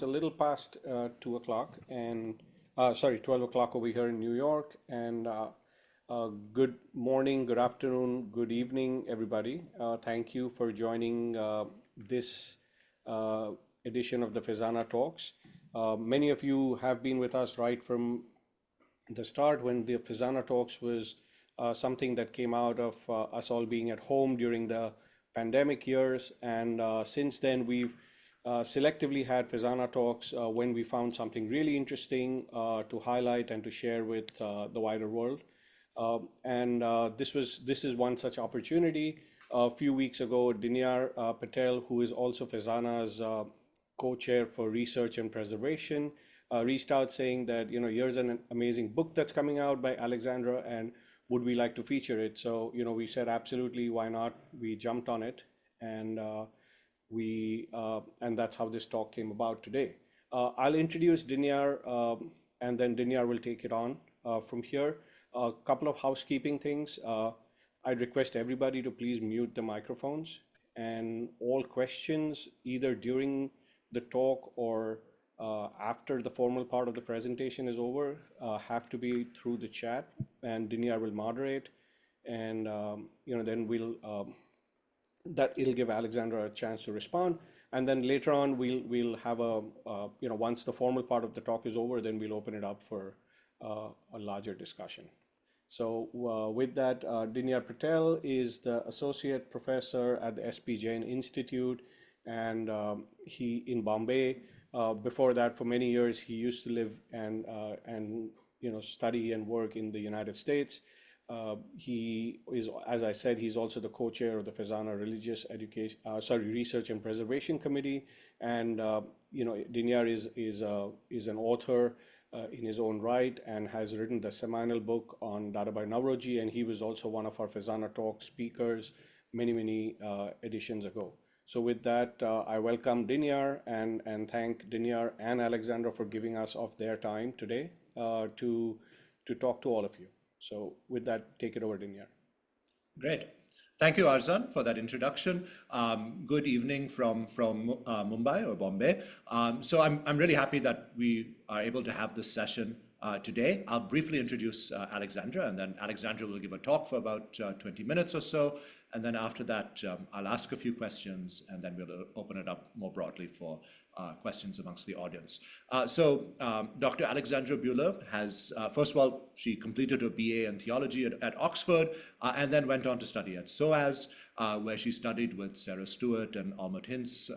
a little past 2 o'clock, and 12 o'clock over here in New York. And good morning, good afternoon, good evening, everybody. Thank you for joining this edition of the FEZANA Talks. Many of you have been with us right from the start when the FEZANA Talks was something that came out of us all being at home during the pandemic years. And since then, we've selectively had FEZANA Talks when we found something really interesting to highlight and to share with the wider world. This is one such opportunity. A few weeks ago, Dinyar Patel, who is also FEZANA's co-chair for research and preservation, reached out saying that, here's an amazing book that's coming out by Alexandra, and would we like to feature it? So, we said, absolutely, why not? We jumped on it, and and that's how this talk came about today. I'll introduce Dinyar, and then Dinyar will take it on from here. A couple of housekeeping things. I'd request everybody to please mute the microphones, and all questions, either during the talk or after the formal part of the presentation is over, have to be through the chat, and Dinyar will moderate, and then it'll give Alexandra a chance to respond, and then later on we'll have once the formal part of the talk is over, then we'll open it up for a larger discussion. So with that, Dinyar Patel is the associate professor at the S.P. Jain Institute, and he in Bombay. Before that, for many years, he used to live and study and work in the United States. He is, as I said, he's also the co-chair of the FEZANA Research and Preservation Committee. And Dinyar is an author in his own right, and has written the seminal book on Dadabai Navroji, and he was also one of our FEZANA Talk speakers many editions ago. So with that, I welcome Dinyar and thank Dinyar and Alexandra for giving us of their time today to talk to all of you. So with that, take it over, Dinyar. Great. Thank you, Arzan, for that introduction. Good evening from Mumbai or Bombay. So I'm really happy that we are able to have this session today. I'll briefly introduce Alexandra, and then Alexandra will give a talk for about 20 minutes or so. And then after that, I'll ask a few questions, and then we'll open it up more broadly for questions amongst the audience. So Dr. Alexandra Buhler has, first of all, she completed her BA in theology at Oxford, and then went on to study at SOAS, where she studied with Sarah Stewart and Almut Hintz,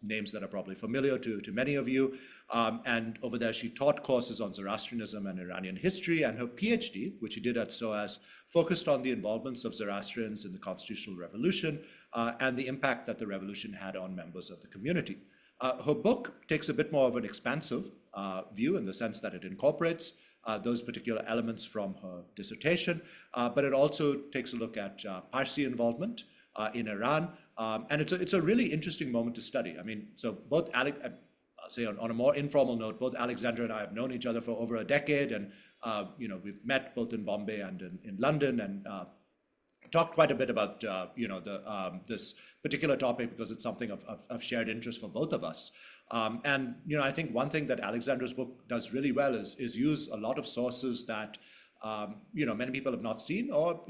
names that are probably familiar to many of you. And over there, she taught courses on Zoroastrianism and Iranian history, and her PhD, which she did at SOAS, focused on the involvements of Zoroastrians in the Constitutional Revolution and the impact that the revolution had on members of the community. Her book takes a bit more of an expansive view in the sense that it incorporates those particular elements from her dissertation, but it also takes a look at Parsi involvement in Iran, and it's a really interesting moment to study. I mean, so both say on a more informal note, both Alexandra and I have known each other for over a decade, and we've met both in Bombay and in London, and talked quite a bit about this particular topic because it's something of shared interest for both of us. And I think one thing that Alexandra's book does really well is use a lot of sources that many people have not seen, or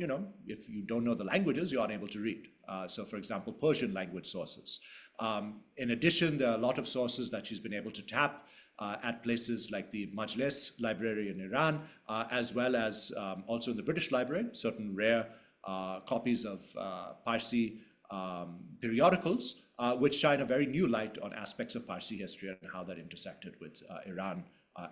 if you don't know the languages, you're unable to read. So, for example, Persian language sources. In addition, there are a lot of sources that she's been able to tap at places like the Majlis Library in Iran, as well as also in the British Library, certain rare copies of Parsi periodicals, which shine a very new light on aspects of Parsi history and how that intersected with Iran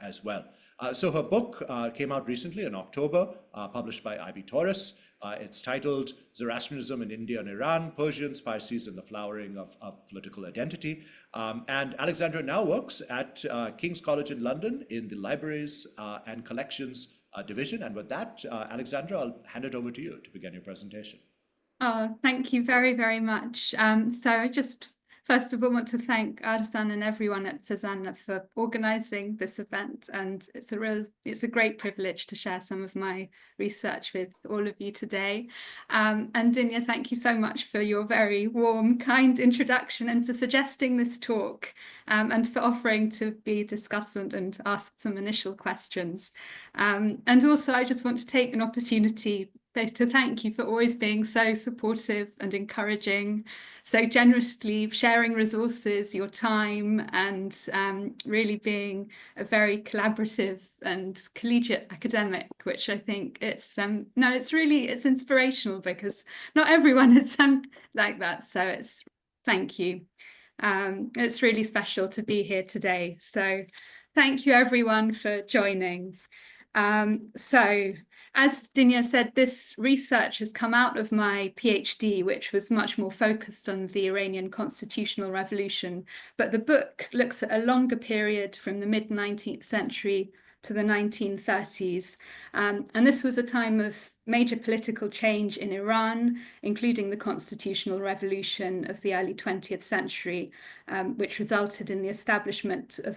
as well. So her book came out recently in October, published by IB Tauris. It's titled Zoroastrianism in India and Iran, Persians, Parsis, and the Flowering of Political Identity. And Alexandra now works at King's College in London in the Libraries and Collections Division. And with that, Alexandra, I'll hand it over to you to begin your presentation. Oh, thank you very, very much. So just first of all, want to thank Arzan and everyone at FEZANA for organising this event, and it's a great privilege to share some of my research with all of you today. And Dinyar, thank you so much for your very warm, kind introduction and for suggesting this talk, and for offering to be discussant and ask some initial questions. And also, I just want to take an opportunity to thank you for always being so supportive and encouraging, so generously sharing resources, your time, and really being a very collaborative and collegiate academic, which I think it's it's inspirational because not everyone is like that. So thank you. It's really special to be here today. So thank you everyone for joining. So as Dinyar said, this research has come out of my PhD, which was much more focused on the Iranian Constitutional Revolution. But the book looks at a longer period from the mid-19th century to the 1930s. And this was a time of major political change in Iran, including the constitutional revolution of the early 20th century, which resulted in the establishment of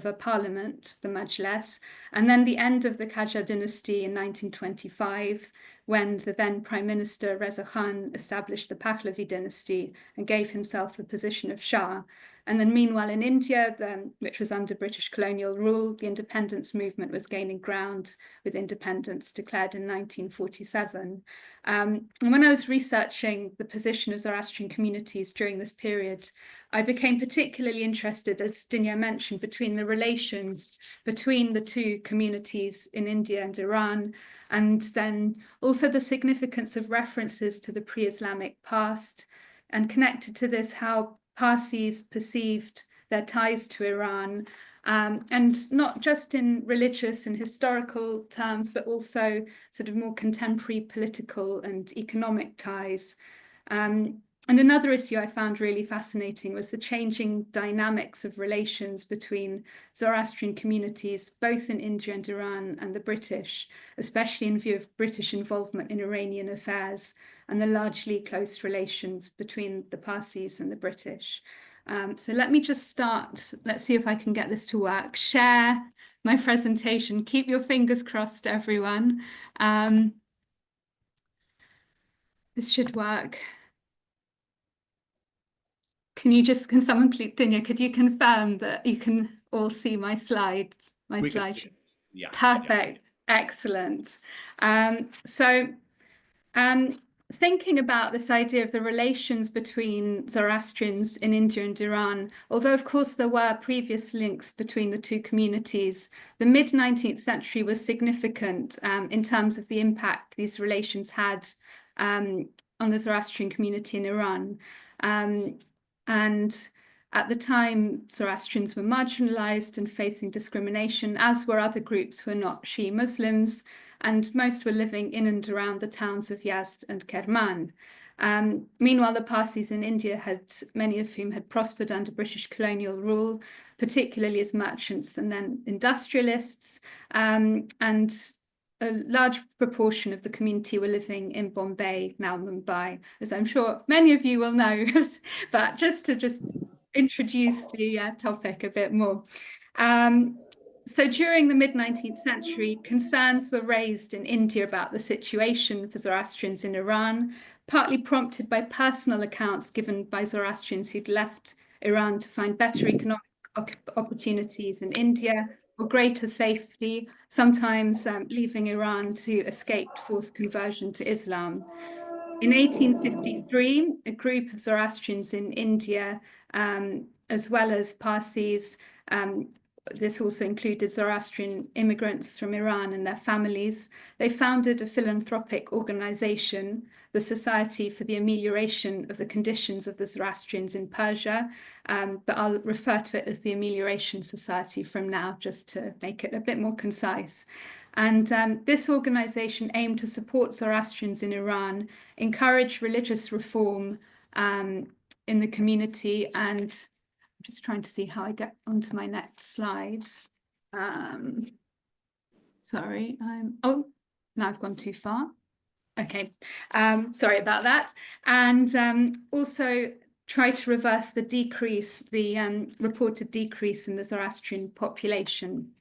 a parliament, the Majlis, and then the end of the Qajar dynasty in 1925, when the then Prime Minister Reza Shah established the Pahlavi dynasty and gave himself the position of Shah. And then meanwhile in India, which was under British colonial rule, the independence movement was gaining ground with independence declared in 1947. And when I was researching the position of Zoroastrian communities during this period, I became particularly interested, as Dinyar mentioned, between the relations between the two communities in India and Iran, and then also the significance of references to the pre-Islamic past, and connected to this, how Parsis perceived their ties to Iran, and not just in religious and historical terms, but also sort of more contemporary political and economic ties. And another issue I found really fascinating was the changing dynamics of relations between Zoroastrian communities, both in India and Iran, and the British, especially in view of British involvement in Iranian affairs and the largely close relations between the Parsis and the British. So let me just start. Let's see if I can get this to work. Share my presentation. Keep your fingers crossed, everyone. This should work. Can someone please, Dinyar, could you confirm that you can all see my slides? Yeah. Perfect. Yeah. Excellent. Thinking about this idea of the relations between Zoroastrians in India and Iran, although of course there were previous links between the two communities, the mid-19th century was significant in terms of the impact these relations had on the Zoroastrian community in Iran. And at the time, Zoroastrians were marginalized and facing discrimination, as were other groups who were not Shia Muslims, and most were living in and around the towns of Yazd and Kerman. Meanwhile, the Parsis in India many of whom had prospered under British colonial rule, particularly as merchants and then industrialists, and a large proportion of the community were living in Bombay, now Mumbai, as I'm sure many of you will know, but just to introduce the topic a bit more. So during the mid-19th century, concerns were raised in India about the situation for Zoroastrians in Iran, partly prompted by personal accounts given by Zoroastrians who'd left Iran to find better economic opportunities in India or greater safety, sometimes leaving Iran to escape forced conversion to Islam. In 1853, a group of Zoroastrians in India, as well as Parsis, this also included Zoroastrian immigrants from Iran and their families, they founded a philanthropic organization, the Society for the Amelioration of the Conditions of the Zoroastrians in Persia, but I'll refer to it as the Amelioration Society from now, just to make it a bit more concise. And this organization aimed to support Zoroastrians in Iran, encourage religious reform in the community, and I'm just trying to see how I get onto my next slide. Sorry, oh, now I've gone too far. Okay, sorry about that. And also try to reverse the reported decrease in the Zoroastrian population.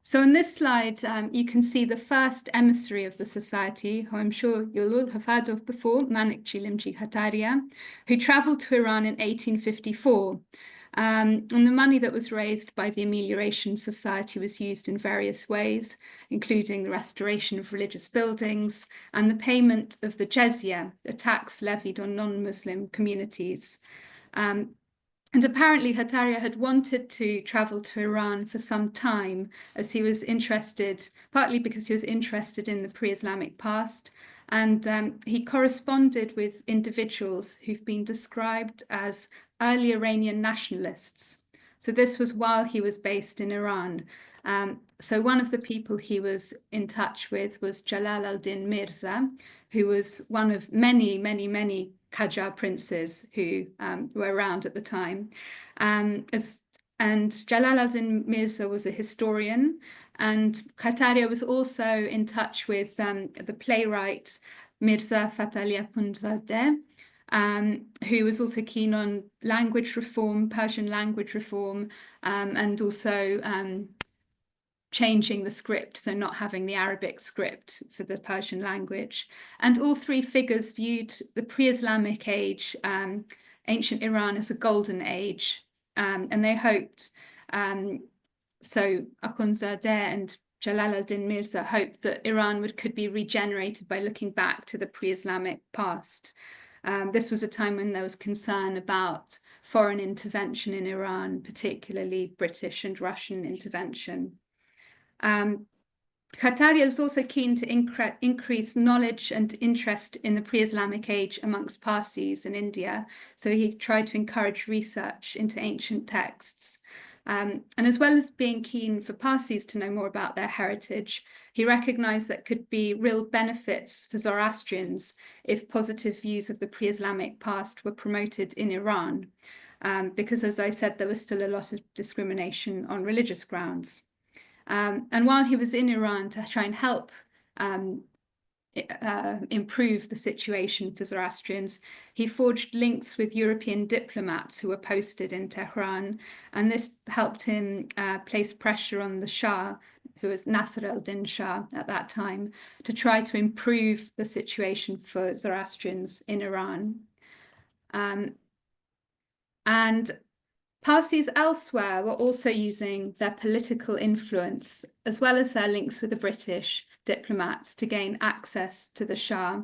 So in this slide, you can see the first emissary of the society, who I'm sure you'll all have heard of before, Manik Chilimji Khattaria, who traveled to Iran in 1854. And the money that was raised by the Amelioration Society was used in various ways, including the restoration of religious buildings and the payment of the jizya, a tax levied on non-Muslim communities. And apparently Khattaria had wanted to travel to Iran for some time, as he was interested, partly because he was interested in the pre-Islamic past, and he corresponded with individuals who've been described as early Iranian nationalists. So this was while he was based in Iran. So one of the people he was in touch with was Jalal al-Din Mirza, who was one of many, many, many Qajar princes who were around at the time. And Jalal al-Din Mirza was a historian, and Khattaria was also in touch with the playwright Mirza Fatali Akhundzadeh, who was also keen on language reform, Persian language reform, and also changing the script, so not having the Arabic script for the Persian language. And all three figures viewed the pre-Islamic age, ancient Iran, as a golden age. And they hoped, so Akhundzadeh and Jalal al-Din Mirza hoped that Iran could be regenerated by looking back to the pre-Islamic past. This was a time when there was concern about foreign intervention in Iran, particularly British and Russian intervention. Khattaria was also keen to increase knowledge and interest in the pre-Islamic age amongst Parsis in India. So he tried to encourage research into ancient texts. And as well as being keen for Parsis to know more about their heritage, he recognized that could be real benefits for Zoroastrians if positive views of the pre-Islamic past were promoted in Iran. Because, as I said, there was still a lot of discrimination on religious grounds. And while he was in Iran to try and help improve the situation for Zoroastrians, he forged links with European diplomats who were posted in Tehran, and this helped him place pressure on the Shah, who was Nasr al-Din Shah at that time, to try to improve the situation for Zoroastrians in Iran. And Parsis elsewhere were also using their political influence, as well as their links with the British diplomats, to gain access to the Shah.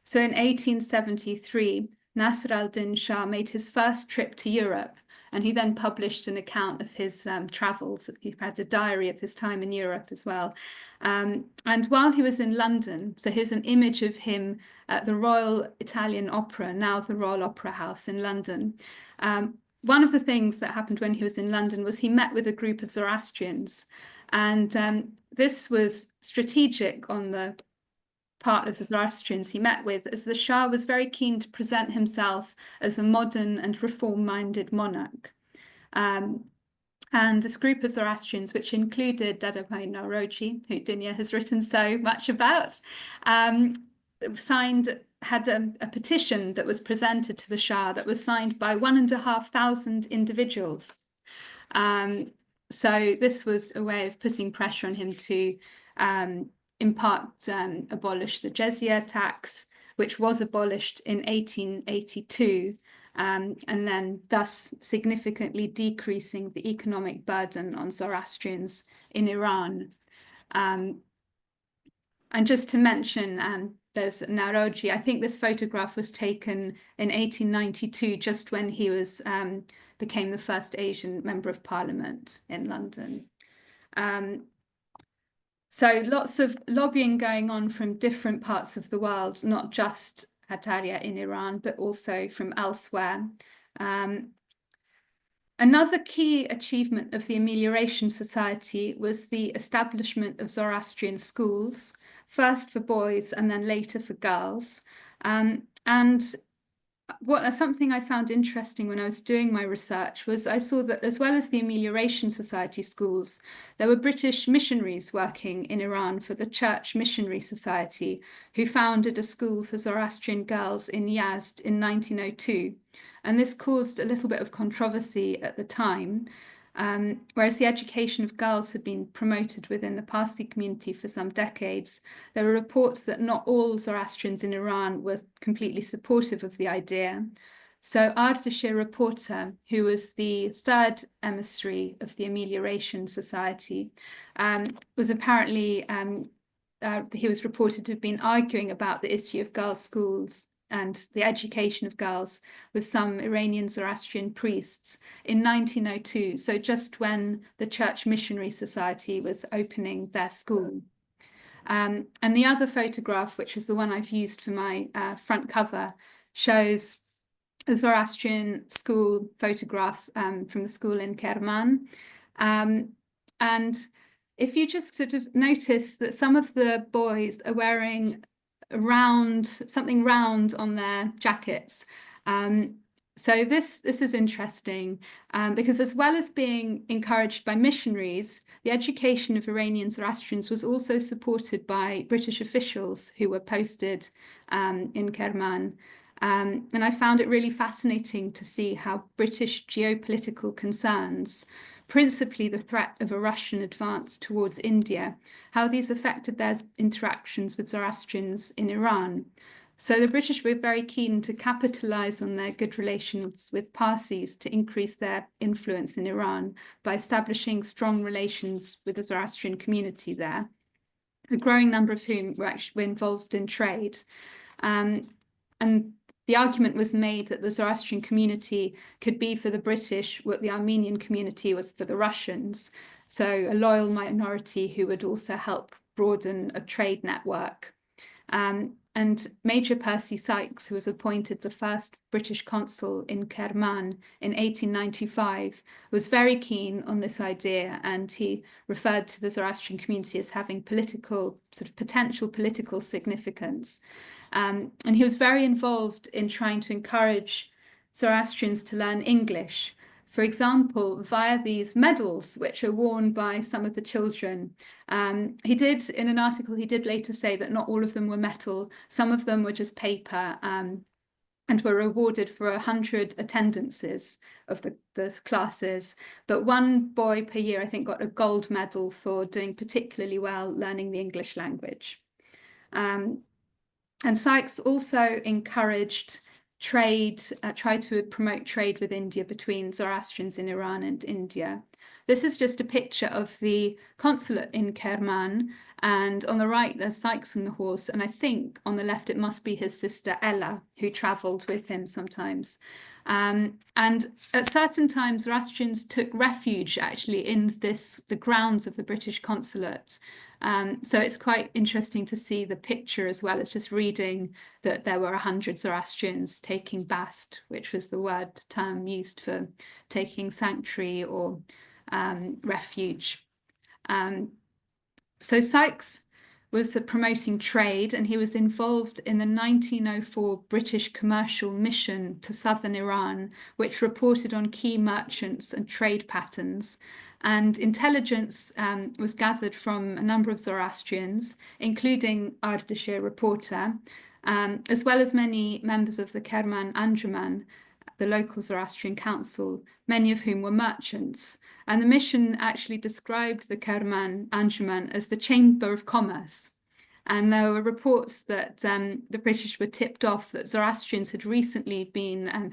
So in 1873, Nasr al-Din Shah made his first trip to Europe, and he then published an account of his travels. He had a diary of his time in Europe as well. And while he was in London, so here's an image of him at the Royal Italian Opera, now the Royal Opera House in London. One of the things that happened when he was in London was he met with a group of Zoroastrians, and this was strategic on the part of the Zoroastrians he met with, as the Shah was very keen to present himself as a modern and reform-minded monarch. And this group of Zoroastrians, which included Dadabhai Nauroji, who Dinyar has written so much about, had a petition that was presented to the Shah that was signed by 1,500 individuals. So this was a way of putting pressure on him to, in part, abolish the jizya tax, which was abolished in 1882, and then thus significantly decreasing the economic burden on Zoroastrians in Iran. And just to mention, there's Nauroji. I think this photograph was taken in 1892, just when he was became the first Asian Member of Parliament in London. So lots of lobbying going on from different parts of the world, not just Khattaria in Iran, but also from elsewhere. Another key achievement of the Amelioration Society was the establishment of Zoroastrian schools, first for boys and then later for girls. And something I found interesting when I was doing my research was I saw that as well as the Amelioration Society schools, there were British missionaries working in Iran for the Church Missionary Society, who founded a school for Zoroastrian girls in Yazd in 1902. And this caused a little bit of controversy at the time. Whereas the education of girls had been promoted within the Parsi community for some decades, there were reports that not all Zoroastrians in Iran were completely supportive of the idea. So Ardashir Reporter, who was the third emissary of the Amelioration Society, was apparently, he was reported to have been arguing about the issue of girls' schools and the education of girls with some Iranian Zoroastrian priests in 1902, so just when the Church Missionary Society was opening their school. And the other photograph, which is the one I've used for my front cover, shows a Zoroastrian school photograph from the school in Kerman. And if you just sort of notice that some of the boys are wearing something round on their jackets. So this is interesting because as well as being encouraged by missionaries, the education of Iranian Zoroastrians was also supported by British officials who were posted in Kerman. And I found it really fascinating to see how British geopolitical concerns, principally the threat of a Russian advance towards India, how these affected their interactions with Zoroastrians in Iran. So the British were very keen to capitalize on their good relations with Parsis to increase their influence in Iran by establishing strong relations with the Zoroastrian community there, a growing number of whom were involved in trade. And the argument was made that the Zoroastrian community could be for the British what the Armenian community was for the Russians, so a loyal minority who would also help broaden a trade network. And Major Percy Sykes, who was appointed the first British consul in Kerman in 1895, was very keen on this idea, and he referred to the Zoroastrian community as having potential political significance. And he was very involved in trying to encourage Zoroastrians to learn English, for example, via these medals, which are worn by some of the children. He did, in an article, he did later say that not all of them were metal, some of them were just paper, and were rewarded for 100 attendances of the classes. But one boy per year, I think, got a gold medal for doing particularly well learning the English language. And Sykes also encouraged trade, tried to promote trade with India between Zoroastrians in Iran and India. This is just a picture of the consulate in Kerman, and on the right there's Sykes on the horse, and I think on the left it must be his sister Ella, who travelled with him sometimes. And at certain times, Zoroastrians took refuge actually in the grounds of the British consulate. So it's quite interesting to see the picture as well as just reading that there were 100 Zoroastrians taking bast, which was the term used for taking sanctuary or refuge. So Sykes was promoting trade, and he was involved in the 1904 British commercial mission to southern Iran, which reported on key merchants and trade patterns. And intelligence was gathered from a number of Zoroastrians, including Ardashir Reporter, as well as many members of the Kerman Anjuman, the local Zoroastrian council, many of whom were merchants. And the mission actually described the Kerman Anjuman as the Chamber of Commerce. And there were reports that the British were tipped off that Zoroastrians had recently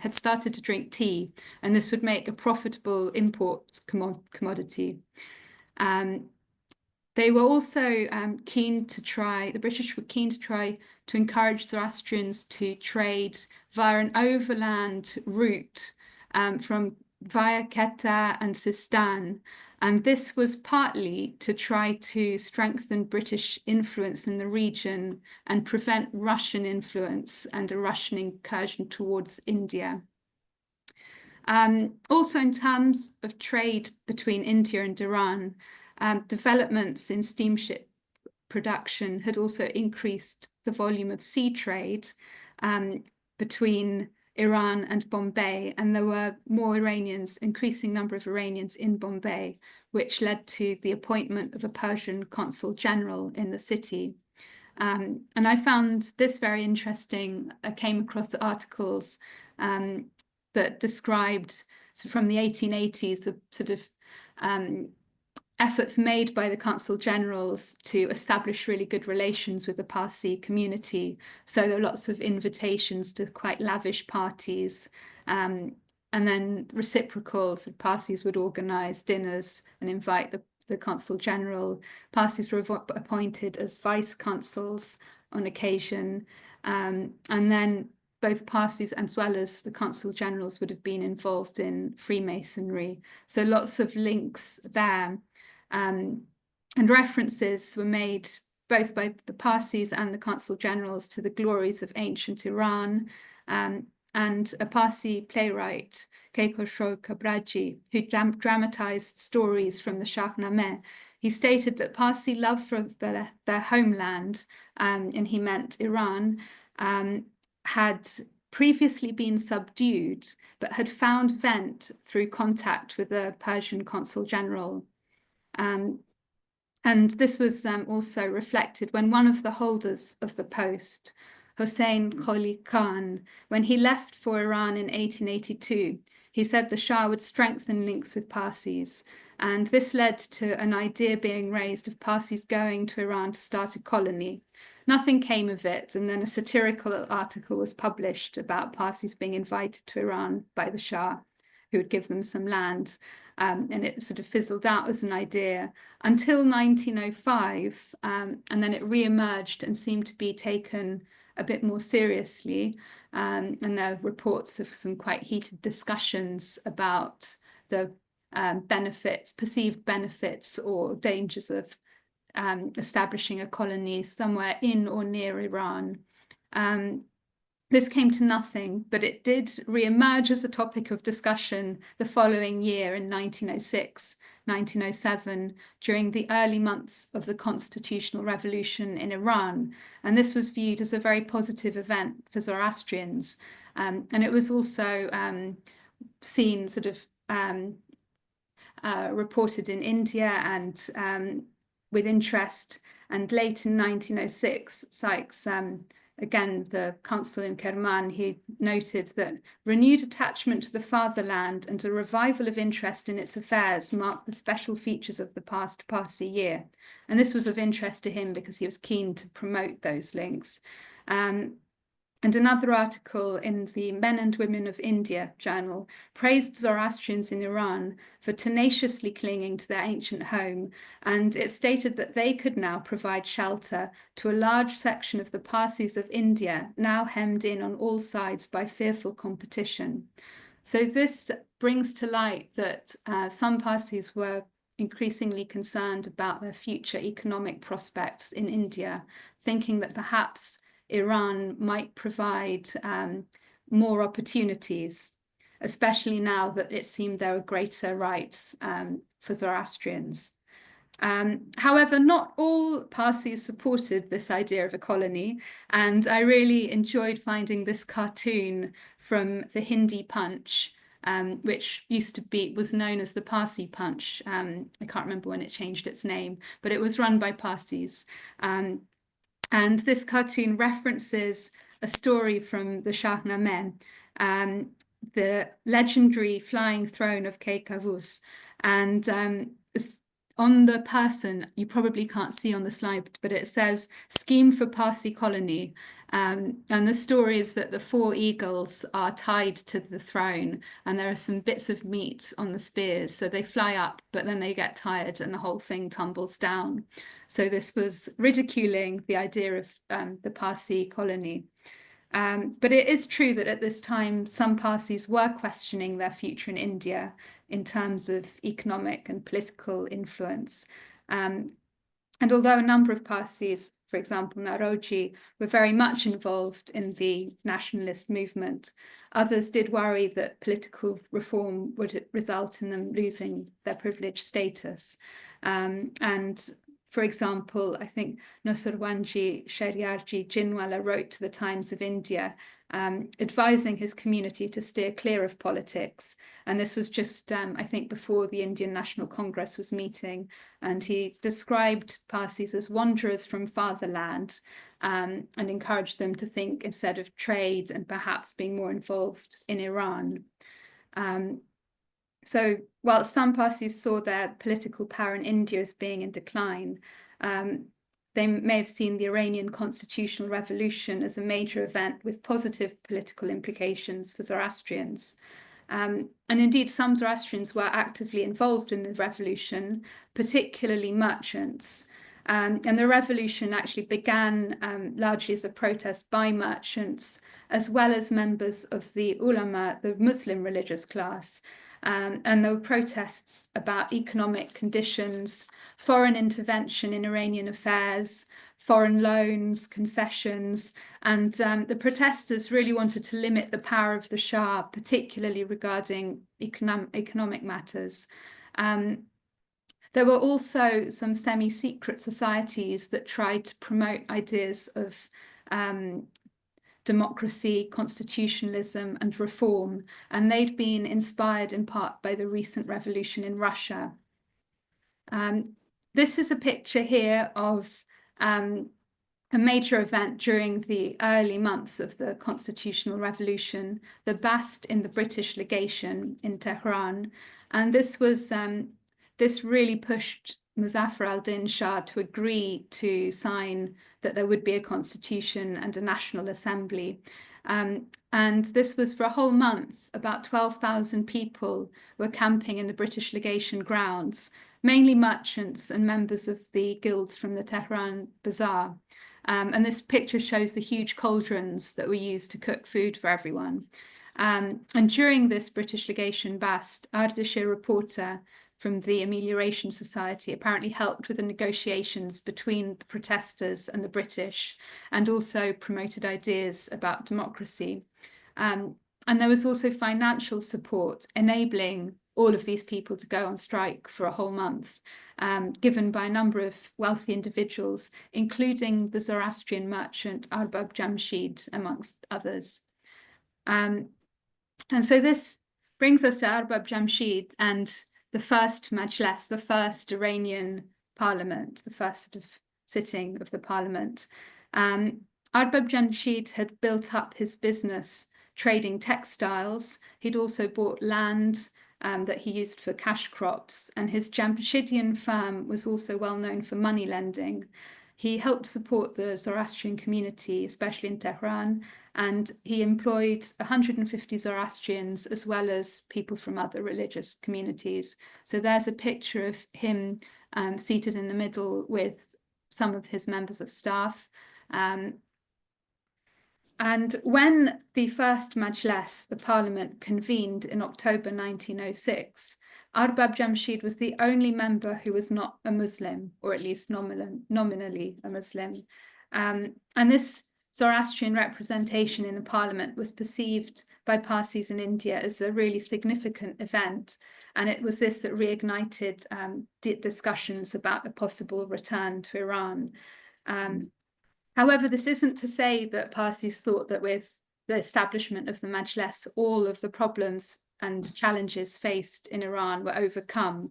had started to drink tea, and this would make a profitable import commodity. They were also the British were keen to try to encourage Zoroastrians to trade via an overland route via Quetta and Sistan. And this was partly to try to strengthen British influence in the region and prevent Russian influence and a Russian incursion towards India. Also, in terms of trade between India and Iran, developments in steamship production had also increased the volume of sea trade between Iran and Bombay, and there were more Iranians, increasing number of Iranians in Bombay, which led to the appointment of a Persian consul general in the city. And I found this very interesting. I came across articles that described, so from the 1880s, the sort of efforts made by the consul generals to establish really good relations with the Parsi community. So there were lots of invitations to quite lavish parties, and then reciprocals. So Parsis would organize dinners and invite the consul general. Parsis were appointed as vice consuls on occasion, and then both Parsis as well as the consul generals would have been involved in Freemasonry. So lots of links there. And references were made both by the Parsis and the consul generals to the glories of ancient Iran. And a Parsi playwright, Keykoshro Kabraji, who dramatized stories from the Shahnameh, he stated that Parsi love for their homeland, and he meant Iran, had previously been subdued, but had found vent through contact with the Persian consul general. And this was also reflected when one of the holders of the post, Hossein Qoli Khan, when he left for Iran in 1882, he said the Shah would strengthen links with Parsis. And this led to an idea being raised of Parsis going to Iran to start a colony. Nothing came of it, and then a satirical article was published about Parsis being invited to Iran by the Shah, who would give them some land. And it sort of fizzled out as an idea until 1905, and then it re-emerged and seemed to be taken a bit more seriously. And there are reports of some quite heated discussions about the benefits, perceived benefits or dangers of establishing a colony somewhere in or near Iran. This came to nothing, but it did re-emerge as a topic of discussion the following year in 1906, 1907, during the early months of the Constitutional Revolution in Iran. And this was viewed as a very positive event for Zoroastrians. And it was also seen sort of reported in India and with interest. And late in 1906, Sykes, again, the consul in Kerman, he noted that renewed attachment to the fatherland and a revival of interest in its affairs marked the special features of the past Parsi year. And this was of interest to him because he was keen to promote those links. And another article in the Men and Women of India journal praised Zoroastrians in Iran for tenaciously clinging to their ancient home, and it stated that they could now provide shelter to a large section of the Parsis of India, now hemmed in on all sides by fearful competition. So this brings to light that some Parsis were increasingly concerned about their future economic prospects in India, thinking that perhaps Iran might provide more opportunities, especially now that it seemed there were greater rights for Zoroastrians. However, not all Parsis supported this idea of a colony, and I really enjoyed finding this cartoon from the Hindi Punch, which was known as the Parsi Punch. I can't remember when it changed its name, but it was run by Parsis. And this cartoon references a story from the Shahnameh, the legendary flying throne of Keykuwus. And on the person, you probably can't see on the slide, but it says, "Scheme for Parsi Colony." And the story is that the 4 eagles are tied to the throne, and there are some bits of meat on the spears. So they fly up, but then they get tired and the whole thing tumbles down. So this was ridiculing the idea of the Parsi colony. But it is true that at this time, some Parsis were questioning their future in India in terms of economic and political influence. And although a number of Parsis, for example, Naroji, were very much involved in the nationalist movement, others did worry that political reform would result in them losing their privileged status. And For example, I think Nusarwanji Shariarji Jinwala wrote to the Times of India, advising his community to steer clear of politics. And this was just, I think, before the Indian National Congress was meeting. And he described Parsis as wanderers from fatherland, and encouraged them to think instead of trade and perhaps being more involved in Iran. So while some Parsis saw their political power in India as being in decline, they may have seen the Iranian Constitutional Revolution as a major event with positive political implications for Zoroastrians. And indeed, some Zoroastrians were actively involved in the revolution, particularly merchants. And the revolution actually began largely as a protest by merchants, as well as members of the ulama, the Muslim religious class. And there were protests about economic conditions, foreign intervention in Iranian affairs, foreign loans, concessions, and the protesters really wanted to limit the power of the Shah, particularly regarding economic matters. There were also some semi-secret societies that tried to promote ideas of democracy, constitutionalism, and reform, and they'd been inspired in part by the recent revolution in Russia. This is a picture here of a major event during the early months of the Constitutional Revolution, the Bast in the British legation in Tehran, and this was this really pushed Muzaffar al-Din Shah to agree to sign that there would be a constitution and a national assembly. And this was for a whole month. About 12,000 people were camping in the British legation grounds, mainly merchants and members of the guilds from the Tehran Bazaar. And this picture shows the huge cauldrons that were used to cook food for everyone. And during this British legation Bast, Ardeshir reporter from the Amelioration Society apparently helped with the negotiations between the protesters and the British, and also promoted ideas about democracy. And there was also financial support enabling all of these people to go on strike for a whole month, given by a number of wealthy individuals, including the Zoroastrian merchant Arbab Jamshid, amongst others. And so this brings us to Arbab Jamshid and the first Majlis, the first Iranian parliament, the first sort of sitting of the parliament. Arbab Jamshid had built up his business trading textiles. He'd also bought land that he used for cash crops, and his Jamshidian firm was also well known for money lending. He helped support the Zoroastrian community, especially in Tehran, and he employed 150 Zoroastrians as well as people from other religious communities. So there's a picture of him seated in the middle with some of his members of staff. And when the first Majlis, the parliament, convened in October 1906, Arbab Jamshid was the only member who was not a Muslim, or at least nominally a Muslim. And this Zoroastrian representation in the parliament was perceived by Parsis in India as a really significant event. And it was this that reignited discussions about a possible return to Iran. However, this isn't to say that Parsis thought that with the establishment of the Majlis, all of the problems and challenges faced in Iran were overcome.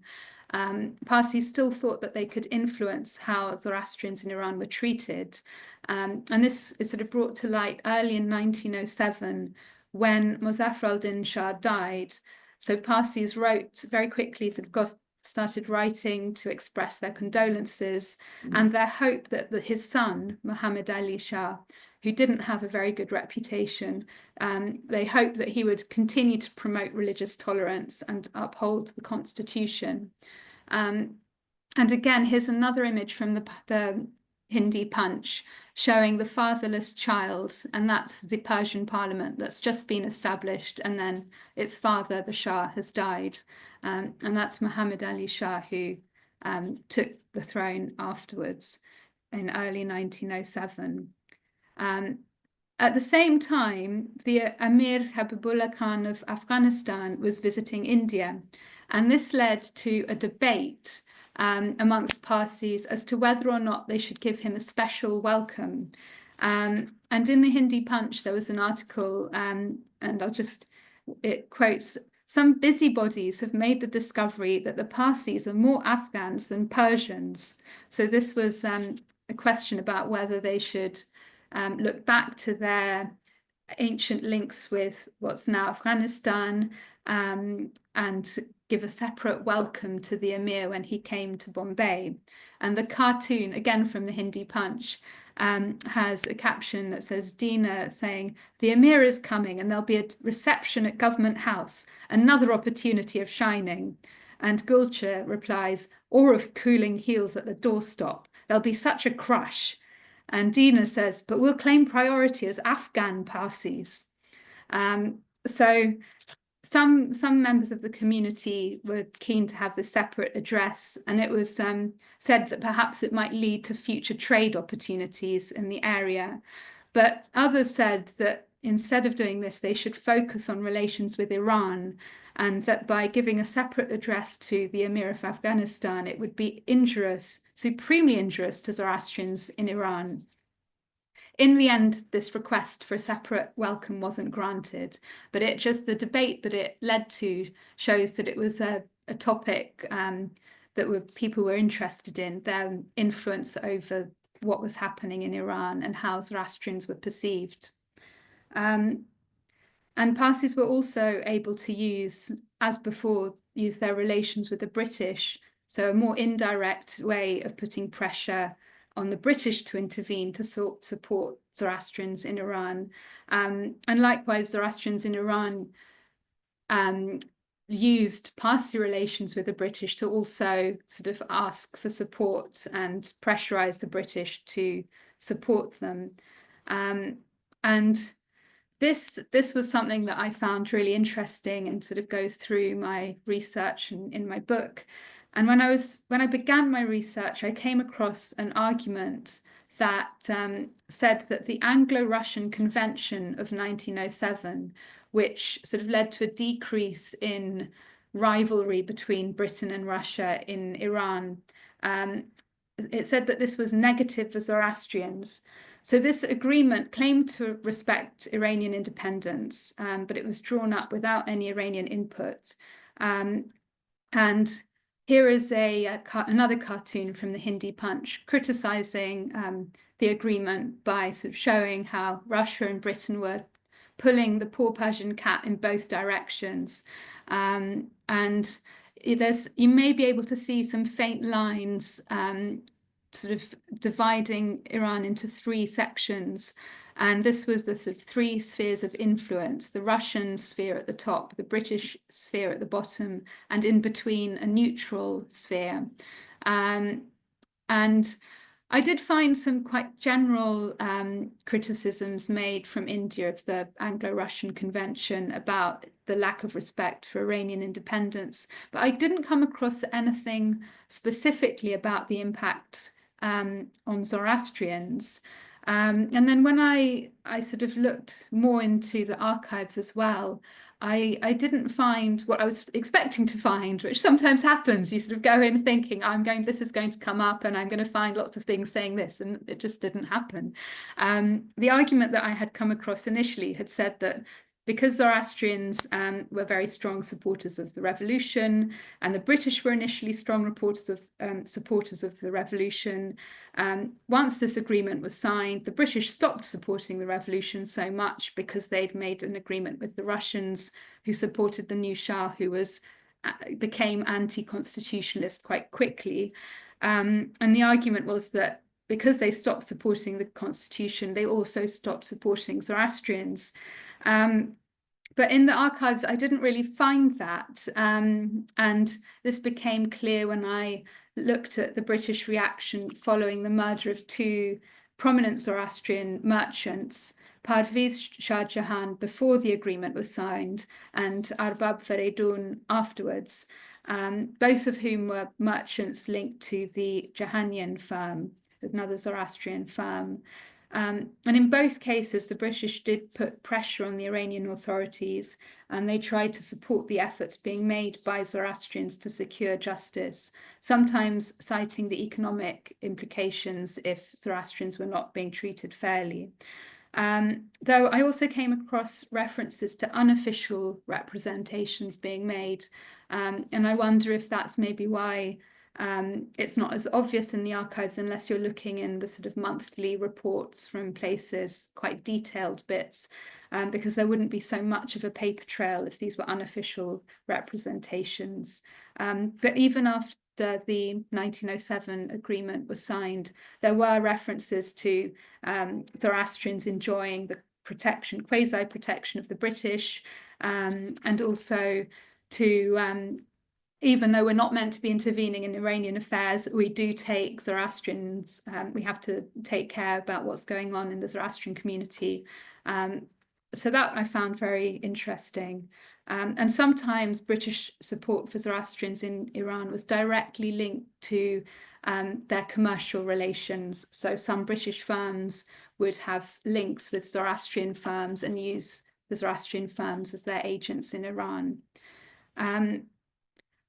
Parsis still thought that they could influence how Zoroastrians in Iran were treated. And this is sort of brought to light early in 1907 when Muzaffar al-Din Shah died. So Parsis wrote very quickly, started writing to express their condolences and their hope that his son, Muhammad Ali Shah, who didn't have a very good reputation, they hoped that he would continue to promote religious tolerance and uphold the constitution. And again, here's another image from the Hindi Punch showing the fatherless child, and that's the Persian parliament that's just been established, and then its father, the Shah, has died. And that's Muhammad Ali Shah, who took the throne afterwards in early 1907. At the same time, the Amir Habibullah Khan of Afghanistan was visiting India, and this led to a debate amongst Parsis as to whether or not they should give him a special welcome. And in the Hindi Punch, there was an article, and it quotes, "Some busybodies have made the discovery that the Parsis are more Afghans than Persians." So this was a question about whether they should look back to their ancient links with what's now Afghanistan, and give a separate welcome to the Emir when he came to Bombay. And the cartoon, again from the Hindi Punch, has a caption that says Dina saying, "The Emir is coming and there'll be a reception at Government House, another opportunity of shining." And Gulcher replies, "Or of cooling heels at the doorstop. There'll be such a crush." And Dina says, "But we'll claim priority as Afghan Parsis." So some members of the community were keen to have this separate address, and it was said that perhaps it might lead to future trade opportunities in the area. But others said that instead of doing this, they should focus on relations with Iran, and that by giving a separate address to the Emir of Afghanistan, it would be injurious, supremely injurious to Zoroastrians in Iran. In the end, this request for a separate welcome wasn't granted, but the debate that it led to shows that it was a topic that people were interested in, their influence over what was happening in Iran and how Zoroastrians were perceived. And Parsis were also able to use, as before, use their relations with the British, so a more indirect way of putting pressure on the British to intervene to support Zoroastrians in Iran. And likewise, Zoroastrians in Iran used Parsi relations with the British to also sort of ask for support and pressurize the British to support them. And this was something that I found really interesting and sort of goes through my research in my book. And when I began my research, I came across an argument that said that the Anglo-Russian Convention of 1907, which sort of led to a decrease in rivalry between Britain and Russia in Iran, it said that this was negative for Zoroastrians. So this agreement claimed to respect Iranian independence, but it was drawn up without any Iranian input. And here is another cartoon from the Hindi Punch criticizing the agreement by sort of showing how Russia and Britain were pulling the poor Persian cat in both directions. And you may be able to see some faint lines sort of dividing Iran into three sections. And this was the sort of three spheres of influence: the Russian sphere at the top, the British sphere at the bottom, and in between a neutral sphere. And I did find some quite general criticisms made from India of the Anglo-Russian Convention about the lack of respect for Iranian independence, but I didn't come across anything specifically about the impact on Zoroastrians. And then when I sort of looked more into the archives as well, I didn't find what I was expecting to find, which sometimes happens. You sort of go in thinking, this is going to come up and I'm going to find lots of things saying this, and it just didn't happen. The argument that I had come across initially had said that because Zoroastrians were very strong supporters of the revolution, and the British were initially strong supporters of the revolution, once this agreement was signed, the British stopped supporting the revolution so much because they'd made an agreement with the Russians, who supported the new Shah, who became anti-constitutionalist quite quickly. And the argument was that because they stopped supporting the constitution, they also stopped supporting Zoroastrians. But in the archives, I didn't really find that. And this became clear when I looked at the British reaction following the murder of two prominent Zoroastrian merchants, Parvis Shah Jahan before the agreement was signed, and Arbab Feridun afterwards, both of whom were merchants linked to the Jahanian firm, another Zoroastrian firm. And in both cases, the British did put pressure on the Iranian authorities, and they tried to support the efforts being made by Zoroastrians to secure justice, sometimes citing the economic implications if Zoroastrians were not being treated fairly. Though I also came across references to unofficial representations being made, and I wonder if that's maybe why it's not as obvious in the archives unless you're looking in the sort of monthly reports from places, quite detailed bits, because there wouldn't be so much of a paper trail if these were unofficial representations. But even after the 1907 agreement was signed, there were references to Zoroastrians enjoying the protection, quasi-protection of the British, and also to even though we're not meant to be intervening in Iranian affairs, we do take Zoroastrians, we have to take care about what's going on in the Zoroastrian community. So that I found very interesting. And sometimes British support for Zoroastrians in Iran was directly linked to their commercial relations. So some British firms would have links with Zoroastrian firms and use the Zoroastrian firms as their agents in Iran.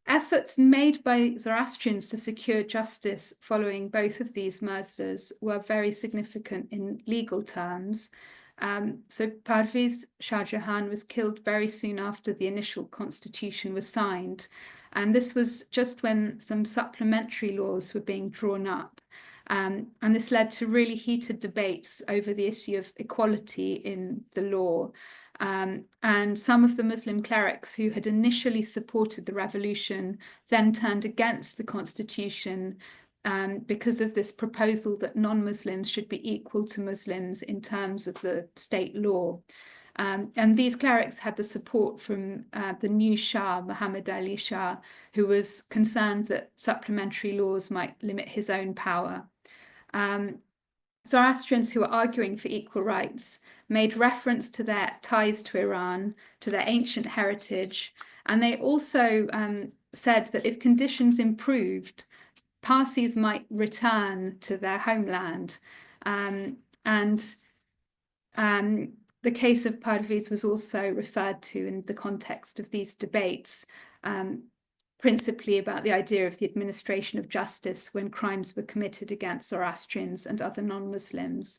Efforts made by Zoroastrians to secure justice following both of these murders were very significant in legal terms. So Parviz Shah Jahan was killed very soon after the initial constitution was signed. And this was just when some supplementary laws were being drawn up. And this led to really heated debates over the issue of equality in the law. And some of the Muslim clerics who had initially supported the revolution then turned against the constitution because of this proposal that non-Muslims should be equal to Muslims in terms of the state law. And these clerics had the support from the new Shah, Muhammad Ali Shah, who was concerned that supplementary laws might limit his own power. Zoroastrians who were arguing for equal rights made reference to their ties to Iran, to their ancient heritage, and they also said that if conditions improved, Parsis might return to their homeland. The case of Parviz was also referred to in the context of these debates, principally about the idea of the administration of justice when crimes were committed against Zoroastrians and other non-Muslims.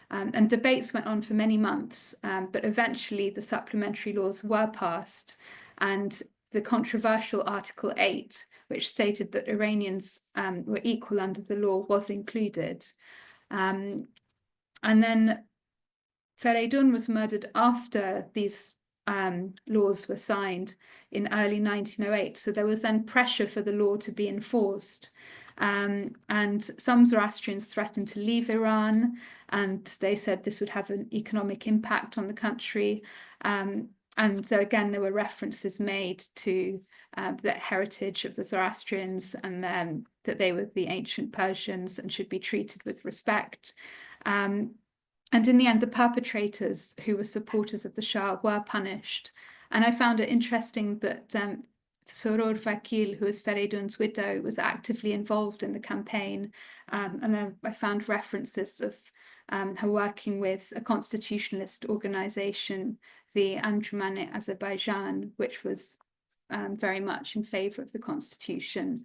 And debates went on for many months, but eventually the supplementary laws were passed, and the controversial Article 8, which stated that Iranians were equal under the law, was included. And then Fereydun was murdered after these laws were signed in early 1908. So there was then pressure for the law to be enforced. And some Zoroastrians threatened to leave Iran, and they said this would have an economic impact on the country. And again, there were references made to the heritage of the Zoroastrians and that they were the ancient Persians and should be treated with respect. And in the end, the perpetrators, who were supporters of the Shah, were punished. And I found it interesting that Soror Vakil, who was Fereydun's widow, was actively involved in the campaign. And then I found references of her working with a constitutionalist organization, the Anjuman-e Azerbaijan, which was very much in favor of the constitution.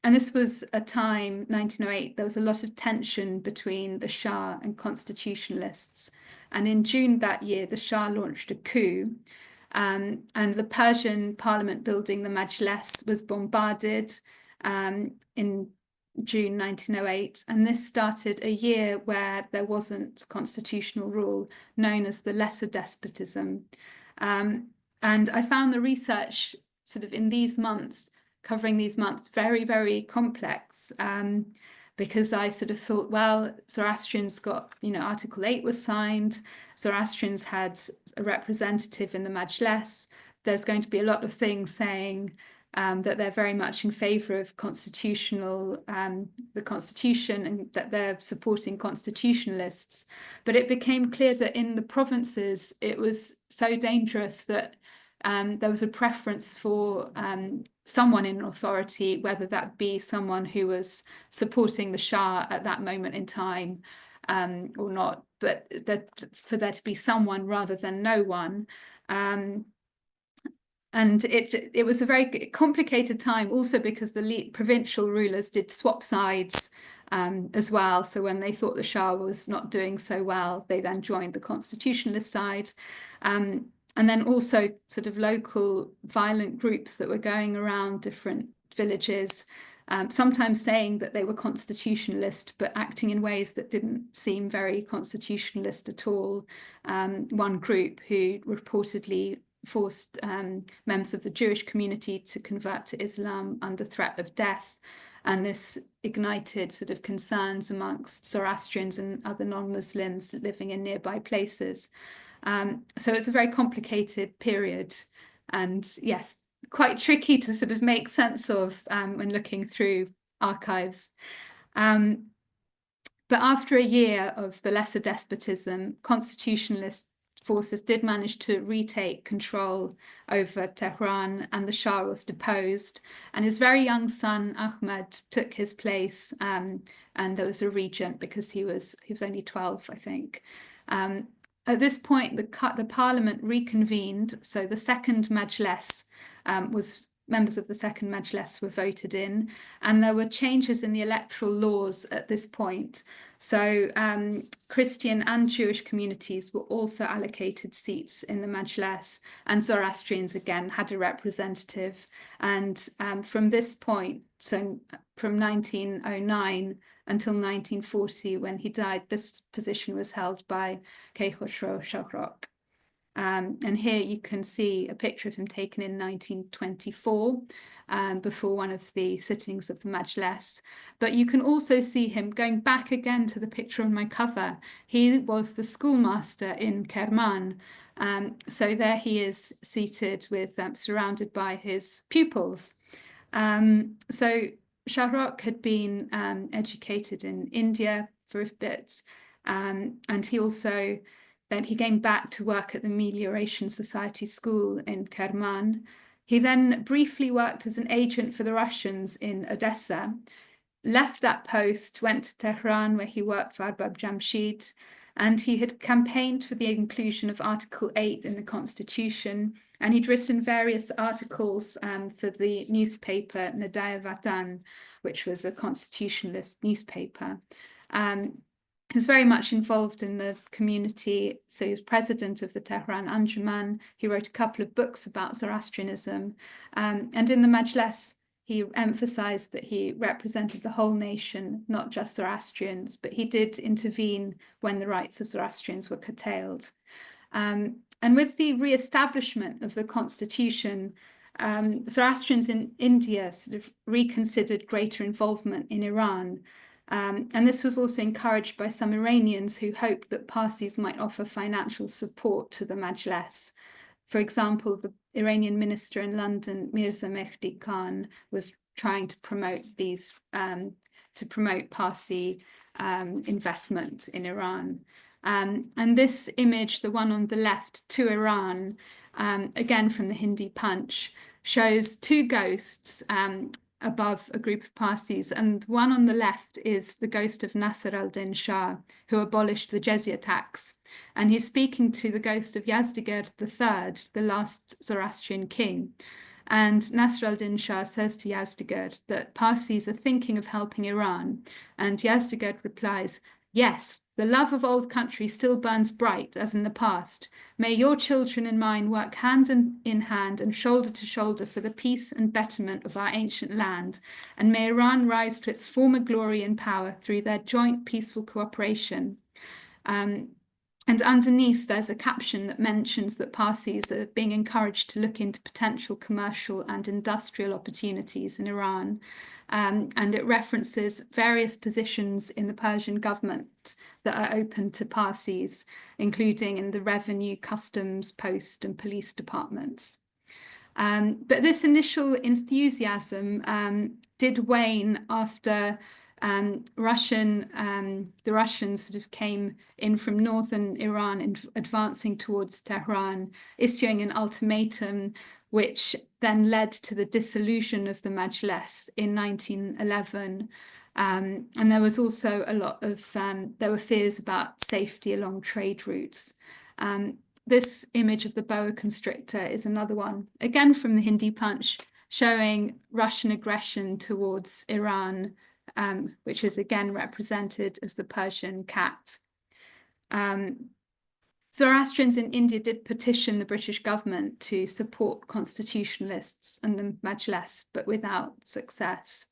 And this was a time, 1908, there was a lot of tension between the Shah and constitutionalists. And in June that year, the Shah launched a coup. And the Persian parliament building, the Majlis, was bombarded in June 1908. And this started a year where there wasn't constitutional rule, known as the Lesser Despotism. And I found the research sort of in these months, covering these months, very, very complex, because I sort of thought, well, Zoroastrians got, Article 8 was signed, Zoroastrians had a representative in the Majlis. There's going to be a lot of things saying that they're very much in favor of the constitution, and that they're supporting constitutionalists. But it became clear that in the provinces, it was so dangerous that there was a preference for someone in authority, whether that be someone who was supporting the Shah at that moment in time, or not, but that for there to be someone rather than no one. And it was a very complicated time also because the provincial rulers did swap sides as well. So when they thought the Shah was not doing so well, they then joined the constitutionalist side. And then also sort of local violent groups that were going around different villages, sometimes saying that they were constitutionalist, but acting in ways that didn't seem very constitutionalist at all. One group who reportedly forced members of the Jewish community to convert to Islam under threat of death. And this ignited sort of concerns amongst Zoroastrians and other non-Muslims living in nearby places. So it's a very complicated period, and yes, quite tricky to sort of make sense of when looking through archives. But after a year of the lesser despotism, constitutionalist forces did manage to retake control over Tehran, and the Shah was deposed, and his very young son Ahmed took his place, and there was a regent because he was only 12, I think. At this point, the parliament reconvened, so the second Majlis members of the second Majlis were voted in, and there were changes in the electoral laws at this point. So Christian and Jewish communities were also allocated seats in the Majlis, and Zoroastrians again had a representative. And from this point, so from 1909 until 1940, when he died, this position was held by Qajar Shahrokh. And here you can see a picture of him taken in 1924 before one of the sittings of the Majlis. But you can also see him going back again to the picture on my cover. He was the schoolmaster in Kerman. So there he is seated with surrounded by his pupils. So Shahrokh had been educated in India for a bit, and he also then he came back to work at the Amelioration Society School in Kerman. He then briefly worked as an agent for the Russians in Odessa, left that post, went to Tehran where he worked for Arbab Jamshid, and he had campaigned for the inclusion of Article 8 in the Constitution, and he'd written various articles for the newspaper Nadaya Vatan, which was a constitutionalist newspaper. He was very much involved in the community, so he was president of the Tehran Anjuman. He wrote a couple of books about Zoroastrianism, and in the Majlis, he emphasized that he represented the whole nation, not just Zoroastrians, but he did intervene when the rights of Zoroastrians were curtailed. And with the re-establishment of the constitution, Zoroastrians in India sort of reconsidered greater involvement in Iran. And this was also encouraged by some Iranians who hoped that Parsis might offer financial support to the Majlis. For example, the Iranian minister in London, Mirza Mehdi Khan, was trying to promote these, to promote Parsi investment in Iran. And this image, the one on the left, To Iran, again from the Hindi Punch, shows two ghosts above a group of Parsis, and one on the left is the ghost of Nasr al-Din Shah, who abolished the jizya tax, and he's speaking to the ghost of Yazdegerd III, the last Zoroastrian king. And Nasr al-Din Shah says to Yazdegerd that Parsis are thinking of helping Iran, and Yazdegerd replies, "Yes, the love of old country still burns bright as in the past. May your children and mine work hand in hand and shoulder to shoulder for the peace and betterment of our ancient land, and may Iran rise to its former glory and power through their joint peaceful cooperation." And underneath, there's a caption that mentions that Parsis are being encouraged to look into potential commercial and industrial opportunities in Iran. And it references various positions in the Persian government that are open to Parsis, including in the revenue, customs, post, and police departments. But this initial enthusiasm did wane after the Russians sort of came in from northern Iran and advancing towards Tehran, issuing an ultimatum, which then led to the dissolution of the Majlis in 1911. And there was also a lot of, there were fears about safety along trade routes. This image of the boa constrictor is another one, again from the Hindi Punch, showing Russian aggression towards Iran, which is again represented as the Persian cat. Zoroastrians in India did petition the British government to support constitutionalists and the Majlis, but without success.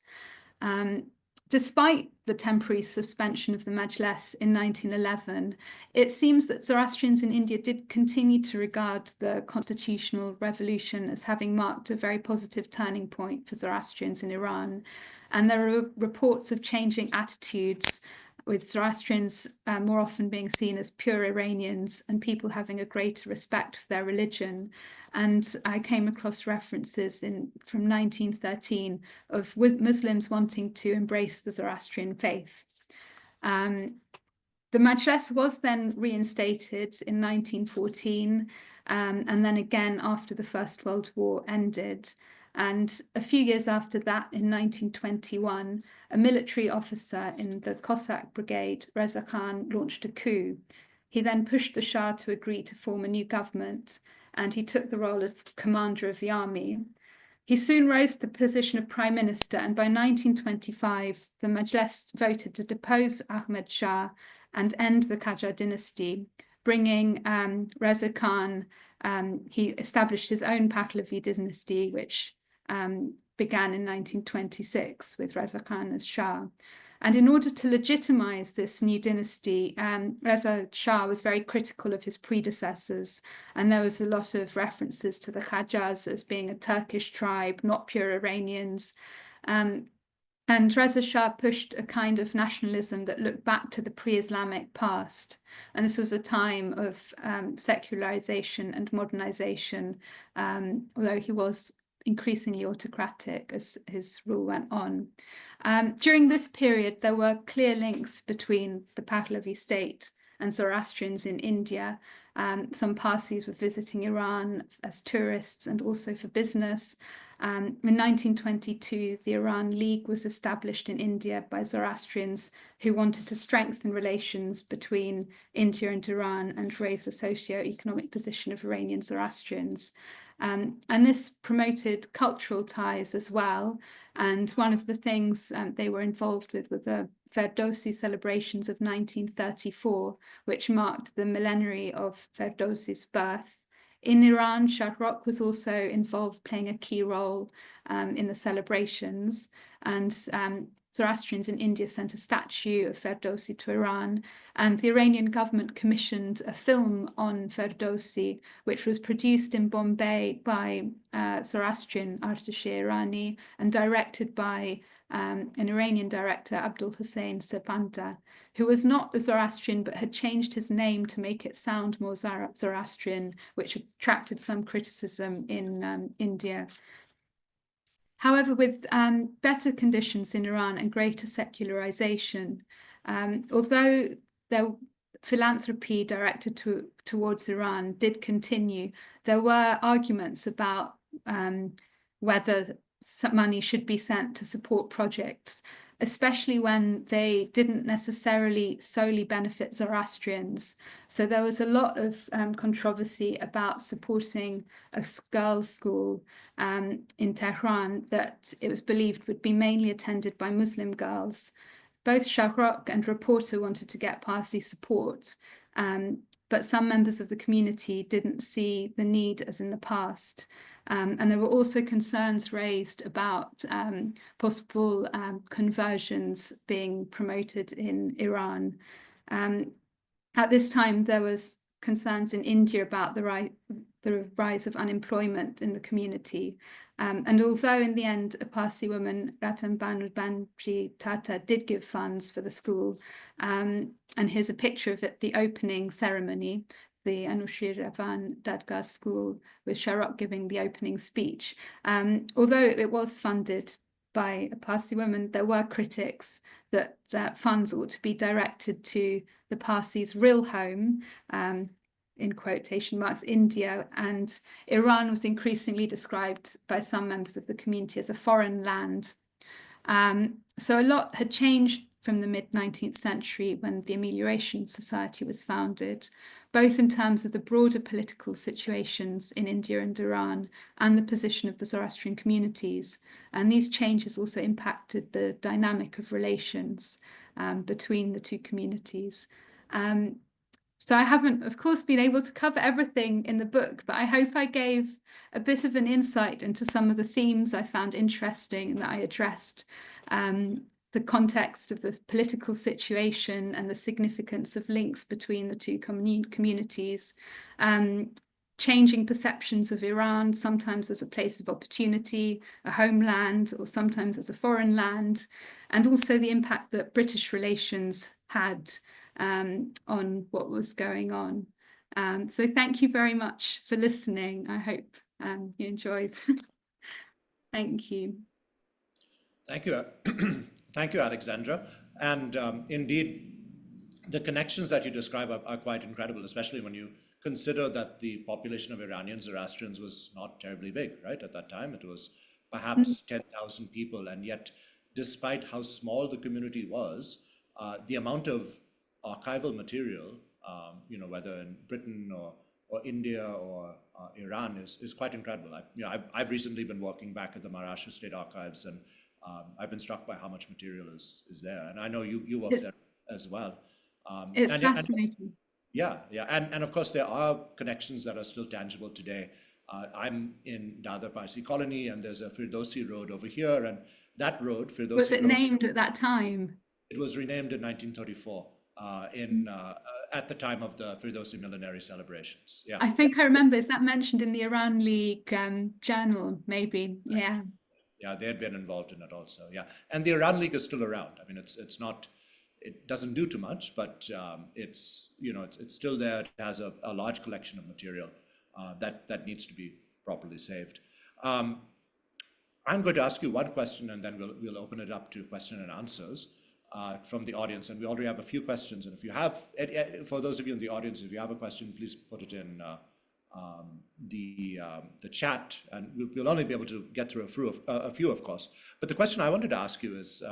Despite the temporary suspension of the Majlis in 1911, it seems that Zoroastrians in India did continue to regard the Constitutional Revolution as having marked a very positive turning point for Zoroastrians in Iran. And there are reports of changing attitudes, with Zoroastrians more often being seen as pure Iranians and people having a greater respect for their religion. And I came across references from 1913 of Muslims wanting to embrace the Zoroastrian faith. The Majlis was then reinstated in 1914, and then again after the First World War ended. And a few years after that, in 1921, a military officer in the Cossack Brigade, Reza Khan, launched a coup. He then pushed the Shah to agree to form a new government, and he took the role as commander of the army. He soon rose to the position of prime minister, and by 1925, the Majlis voted to depose Ahmed Shah and end the Qajar dynasty, bringing Reza Khan. He established his own Pahlavi dynasty, which began in 1926 with Reza Khan as Shah. And in order to legitimize this new dynasty, Reza Shah was very critical of his predecessors, and there was a lot of references to the Qajars as being a Turkish tribe, not pure Iranians. And Reza Shah pushed a kind of nationalism that looked back to the pre-Islamic past. And this was a time of secularization and modernization, although he was increasingly autocratic as his rule went on. During this period, there were clear links between the Pahlavi state and Zoroastrians in India. Some Parsis were visiting Iran as tourists and also for business. In 1922, the Iran League was established in India by Zoroastrians who wanted to strengthen relations between India and Iran and raise the socio-economic position of Iranian Zoroastrians. And this promoted cultural ties as well. And one of the things they were involved with were the Ferdowsi celebrations of 1934, which marked the millenary of Ferdowsi's birth. In Iran, Shahrokh was also involved, playing a key role in the celebrations. And Zoroastrians in India sent a statue of Ferdowsi to Iran, and the Iranian government commissioned a film on Ferdowsi, which was produced in Bombay by Zoroastrian Artashi Irani and directed by an Iranian director, Abdul Hussein Sepanta, who was not a Zoroastrian but had changed his name to make it sound more Zoroastrian, which attracted some criticism in India. Together with better conditions in Iran and greater secularization, although their philanthropy directed towards Iran did continue, there were arguments about whether money should be sent to support projects, especially when they didn't necessarily solely benefit Zoroastrians. So there was a lot of controversy about supporting a girls' school in Tehran that it was believed would be mainly attended by Muslim girls. Both Shahrokh and Reporter wanted to get Parsi support, but some members of the community didn't see the need as in the past. And there were also concerns raised about possible conversions being promoted in Iran. At this time, there was concerns in India about the rise of unemployment in the community. And although in the end, a Parsi woman, Ratan Banu Banji Tata, did give funds for the school, and here's a picture of it, the opening ceremony, the Anushiravan Dadgah School, with Shahrokh giving the opening speech. Although it was funded by a Parsi woman, there were critics that funds ought to be directed to the Parsis' real home, in quotation marks, India, and Iran was increasingly described by some members of the community as a foreign land. So a lot had changed from the mid-19th century when the Amelioration Society was founded, both in terms of the broader political situations in India and Iran and the position of the Zoroastrian communities. And these changes also impacted the dynamic of relations between the two communities. So I haven't, of course, been able to cover everything in the book, but I hope I gave a bit of an insight into some of the themes I found interesting and that I addressed. The context of the political situation and the significance of links between the two communities, changing perceptions of Iran, sometimes as a place of opportunity, a homeland, or sometimes as a foreign land, and also the impact that British relations had on what was going on. So thank you very much for listening. I hope you enjoyed. Thank you. Thank you. Thank you, Alexandra. And indeed, the connections that you describe are quite incredible, especially when you consider that the population of Iranian Zoroastrians was not terribly big, right? At that time, it was perhaps 10,000 people. And yet, despite how small the community was, the amount of archival material, whether in Britain or India or Iran is quite incredible. I've recently been working back at the Maharashtra State Archives, and I've been struck by how much material is there. And I know you work there as well. It's fascinating. Yeah. And of course, there are connections that are still tangible today. I'm in Dadar Parsi colony, and there's a Firdausi road over here. And that road, Firdausi Was it road, named at that time? It was renamed in 1934 at the time of the Firdausi millenary celebrations. Yeah. I think I remember, is that mentioned in the Iran League journal, maybe? Yeah. Yeah, they had been involved in it also. Yeah. And the Iran League is still around. I mean, it's not, it doesn't do too much, but it's still there. It has a large collection of material that needs to be properly saved. I'm going to ask you one question, and then we'll open it up to question and answers from the audience. And we already have a few questions. And if you have, for those of you in the audience, if you have a question, please put it in the chat, and we'll only be able to get through a few, of course. But the question I wanted to ask you is,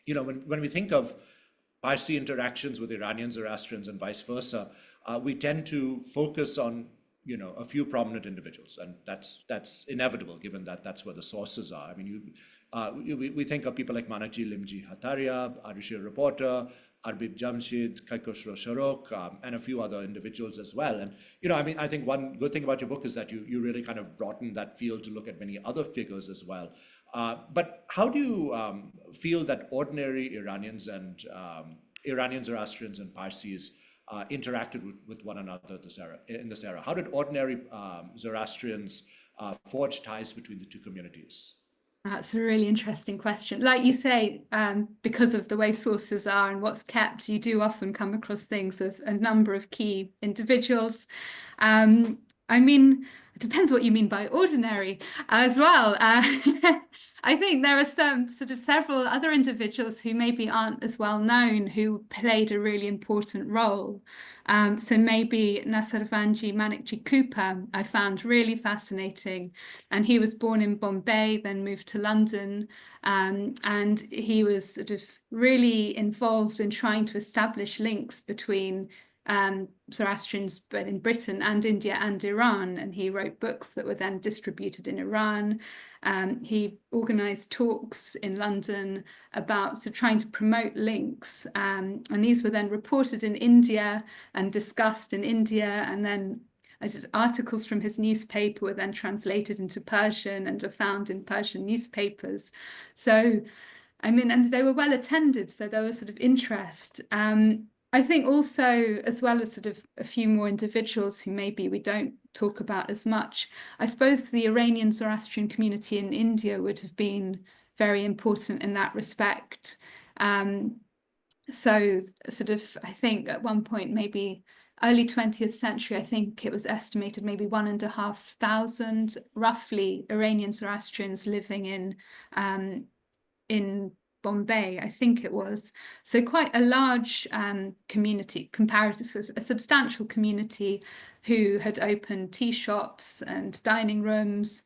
when we think of Parsi interactions with Iranian Zoroastrians and vice versa, we tend to focus on a few prominent individuals, and that's inevitable given that that's where the sources are. I mean, we think of people like Manachi Limji Hataria, Arishir Reporter, Arbib Jamshid, Kaikoshro Sharok, and a few other individuals as well. And I think one good thing about your book is that you really kind of broaden that field to look at many other figures as well. But how do you feel that ordinary Iranians and Iranian Zoroastrians and Parsis interacted with one another in this era? How did ordinary Zoroastrians forge ties between the two communities? That's a really interesting question. Like you say, because of the way sources are and what's kept, you do often come across things of a number of key individuals. I mean, it depends what you mean by ordinary as well. I think there are some several other individuals who maybe aren't as well known who played a really important role. So maybe Nasarvanji Manikji Cooper I found really fascinating, and he was born in Bombay, then moved to London, and he was really involved in trying to establish links between Zoroastrians both in Britain and India and Iran, and he wrote books that were then distributed in Iran. He organized talks in London about trying to promote links, and these were then reported in India and discussed in India, and then articles from his newspaper were then translated into Persian and are found in Persian newspapers. So, I mean, and they were well attended, so there was interest. I think also, as well as a few more individuals who maybe we don't talk about as much, I suppose the Iranian Zoroastrian community in India would have been very important in that respect. So I think at one point maybe early 20th century, I think it was estimated maybe 1,500 roughly Iranian Zoroastrians living in Bombay, I think it was. So quite a large community, comparatively a substantial community, who had opened tea shops and dining rooms,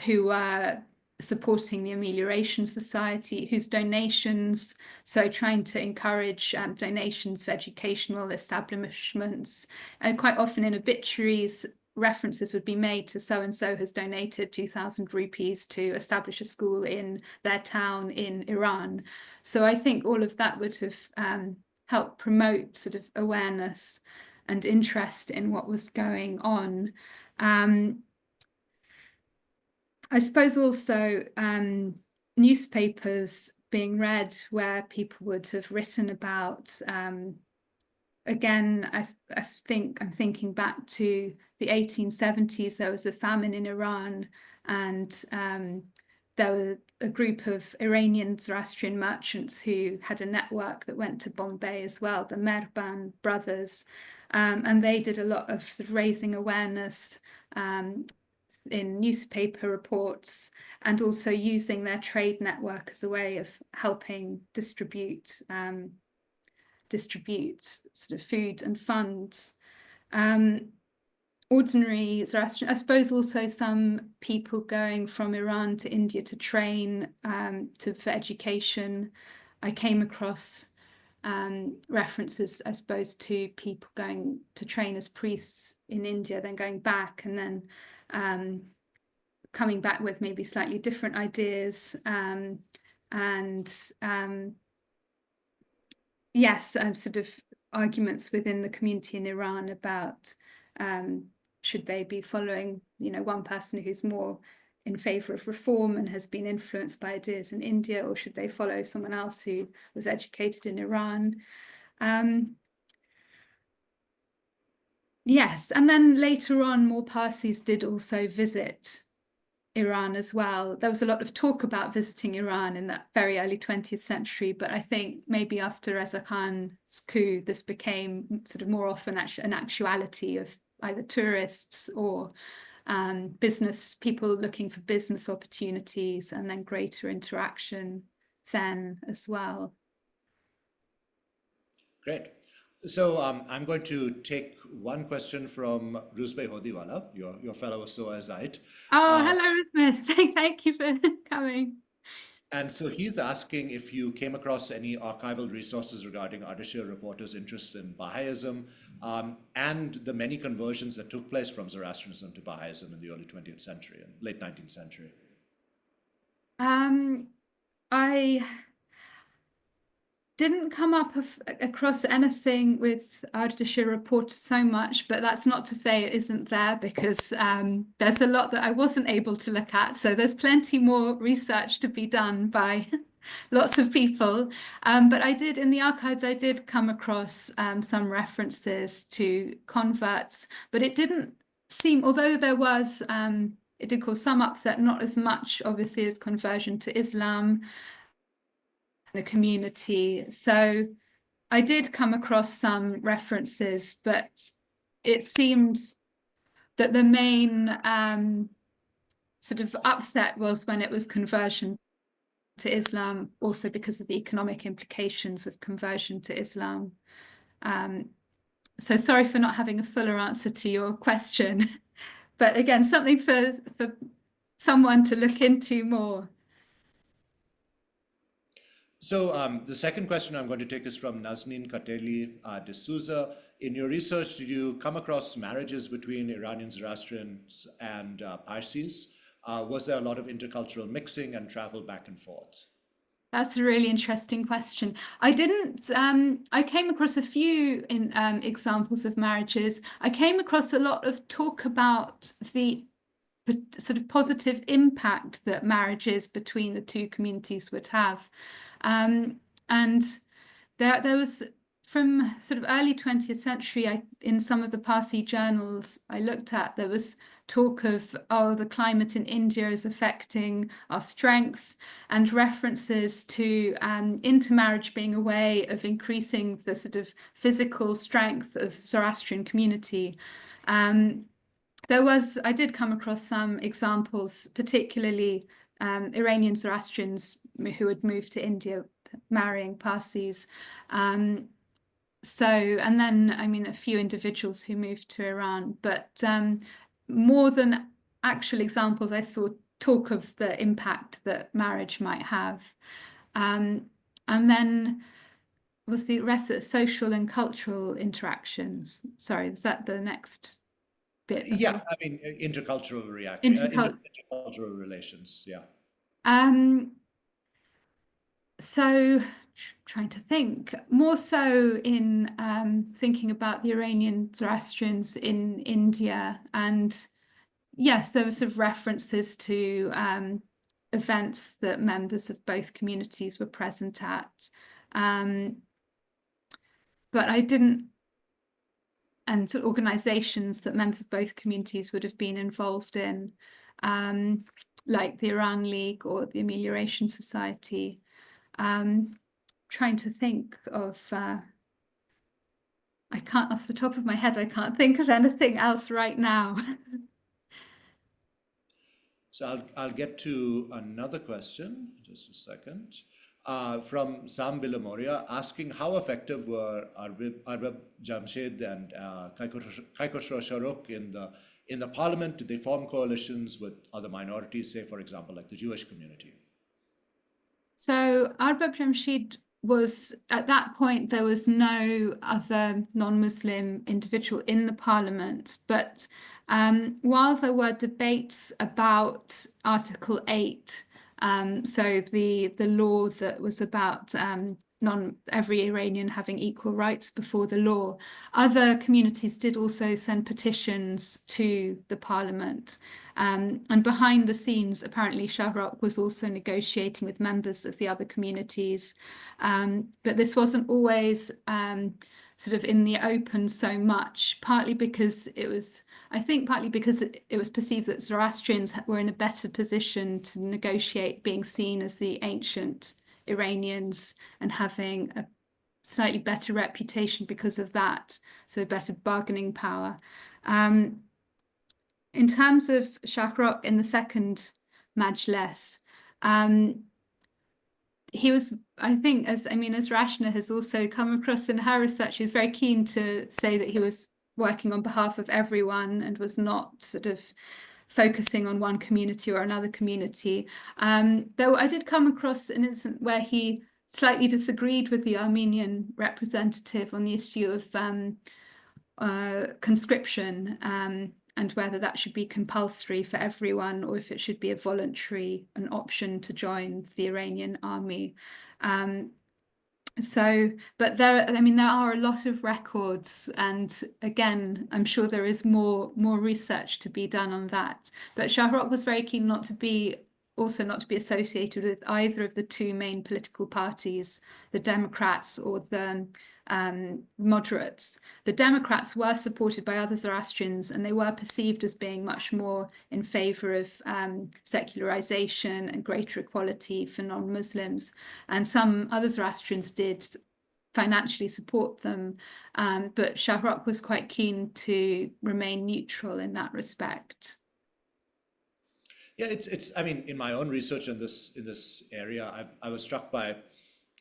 who were supporting the Amelioration Society, whose donations, so trying to encourage donations for educational establishments, and quite often in obituaries, references would be made to so-and-so has donated 2,000 rupees to establish a school in their town in Iran. So I think all of that would have helped promote sort of awareness and interest in what was going on. I suppose also newspapers being read where people would have written about, again, I think I'm thinking back to the 1870s, there was a famine in Iran, and there were a group of Iranian Zoroastrian merchants who had a network that went to Bombay as well, the Merban brothers, and they did a lot of sort of raising awareness in newspaper reports, and also using their trade network as a way of helping distribute sort of food and funds. Ordinary Zoroastrian, I suppose also some people going from Iran to India to train for education. I came across references, I suppose, to people going to train as priests in India, then going back, and then coming back with maybe slightly different ideas, yes, sort of arguments within the community in Iran about should they be following, one person who's more in favor of reform and has been influenced by ideas in India, or should they follow someone else who was educated in Iran? Yes, and then later on, more Parsis did also visit Iran as well. There was a lot of talk about visiting Iran in that very early 20th century, but I think maybe after Reza Khan's coup, this became sort of more often an actuality of either tourists or business people looking for business opportunities, and then greater interaction then as well. Great. So I'm going to take one question from Ruzbeh Hodiwala, your fellow Soazite. Oh, hello, Smith. Thank you for coming. And so he's asking if you came across any archival resources regarding Ardashir reporters' interest in Baha'ism and the many conversions that took place from Zoroastrianism to Baha'ism in the early 20th century and late 19th century. I didn't come across anything with Ardashir reporters so much, but that's not to say it isn't there, because there's a lot that I wasn't able to look at. So there's plenty more research to be done by lots of people. But I did, in the archives, I did come across some references to converts, but it didn't seem, although there was, it did cause some upset, not as much obviously as conversion to Islam, the community. So I did come across some references, but it seemed that the main sort of upset was when it was conversion to Islam, also because of the economic implications of conversion to Islam. So sorry for not having a fuller answer to your question, but again, something for someone to look into more. So the second question I'm going to take is from Nazneen Kateli de Souza. In your research, did you come across marriages between Iranian Zoroastrians and Parsis? Was there a lot of intercultural mixing and travel back and forth? That's a really interesting question. I didn't, I came across a few examples of marriages. I came across a lot of talk about the sort of positive impact that marriages between the two communities would have. And there was, from sort of early 20th century, in some of the Parsi journals I looked at, there was talk of, oh, the climate in India is affecting our strength, and references to intermarriage being a way of increasing the sort of physical strength of Zoroastrian community. I did come across some examples, particularly Iranian Zoroastrians who had moved to India marrying Parsis. And then, I mean, a few individuals who moved to Iran, but more than actual examples, I saw talk of the impact that marriage might have. And then was the rest of social and cultural interactions. Sorry, is that the next bit? Yeah, I mean, intercultural intercultural relations, yeah. So trying to think more so in thinking about the Iranian Zoroastrians in India, and yes, there were sort of references to events that members of both communities were present at, but I didn't, and sort of organizations that members of both communities would have been involved in, like the Iran League or the Amelioration Society. Trying to think of, I can't, off the top of my head, I can't think of anything else right now. So I'll get to another question, just a second, from Sam Bilamoria, asking how effective were Arbab Jamshed and Kaikosro Sharuk in the parliament? Did they form coalitions with other minorities, say, for example, like the Jewish community? So Arbab Jamshed was, at that point, there was no other non-Muslim individual in the parliament, but while there were debates about Article 8, so the law that was about every Iranian having equal rights before the law, other communities did also send petitions to the parliament. And behind the scenes, apparently Shahrokh was also negotiating with members of the other communities. But this wasn't always sort of in the open so much, partly because it was perceived that Zoroastrians were in a better position to negotiate, being seen as the ancient Iranians and having a slightly better reputation because of that, so better bargaining power. In terms of Shahrokh in the second Majlis, he was, I think, as Rashna has also come across in her research, he was very keen to say that he was working on behalf of everyone and was not sort of focusing on one community or another community. Though I did come across an incident where he slightly disagreed with the Armenian representative on the issue of conscription, and whether that should be compulsory for everyone or if it should be an option to join the Iranian army. But there are a lot of records, and again, I'm sure there is more research to be done on that. But Shahrokh was very keen not to be associated with either of the two main political parties, the Democrats or the moderates. The Democrats were supported by other Zoroastrians, and they were perceived as being much more in favor of secularization and greater equality for non-Muslims. And some other Zoroastrians did financially support them, but Shahrokh was quite keen to remain neutral in that respect. Yeah, it's. I mean, in my own research in this area, I was struck by.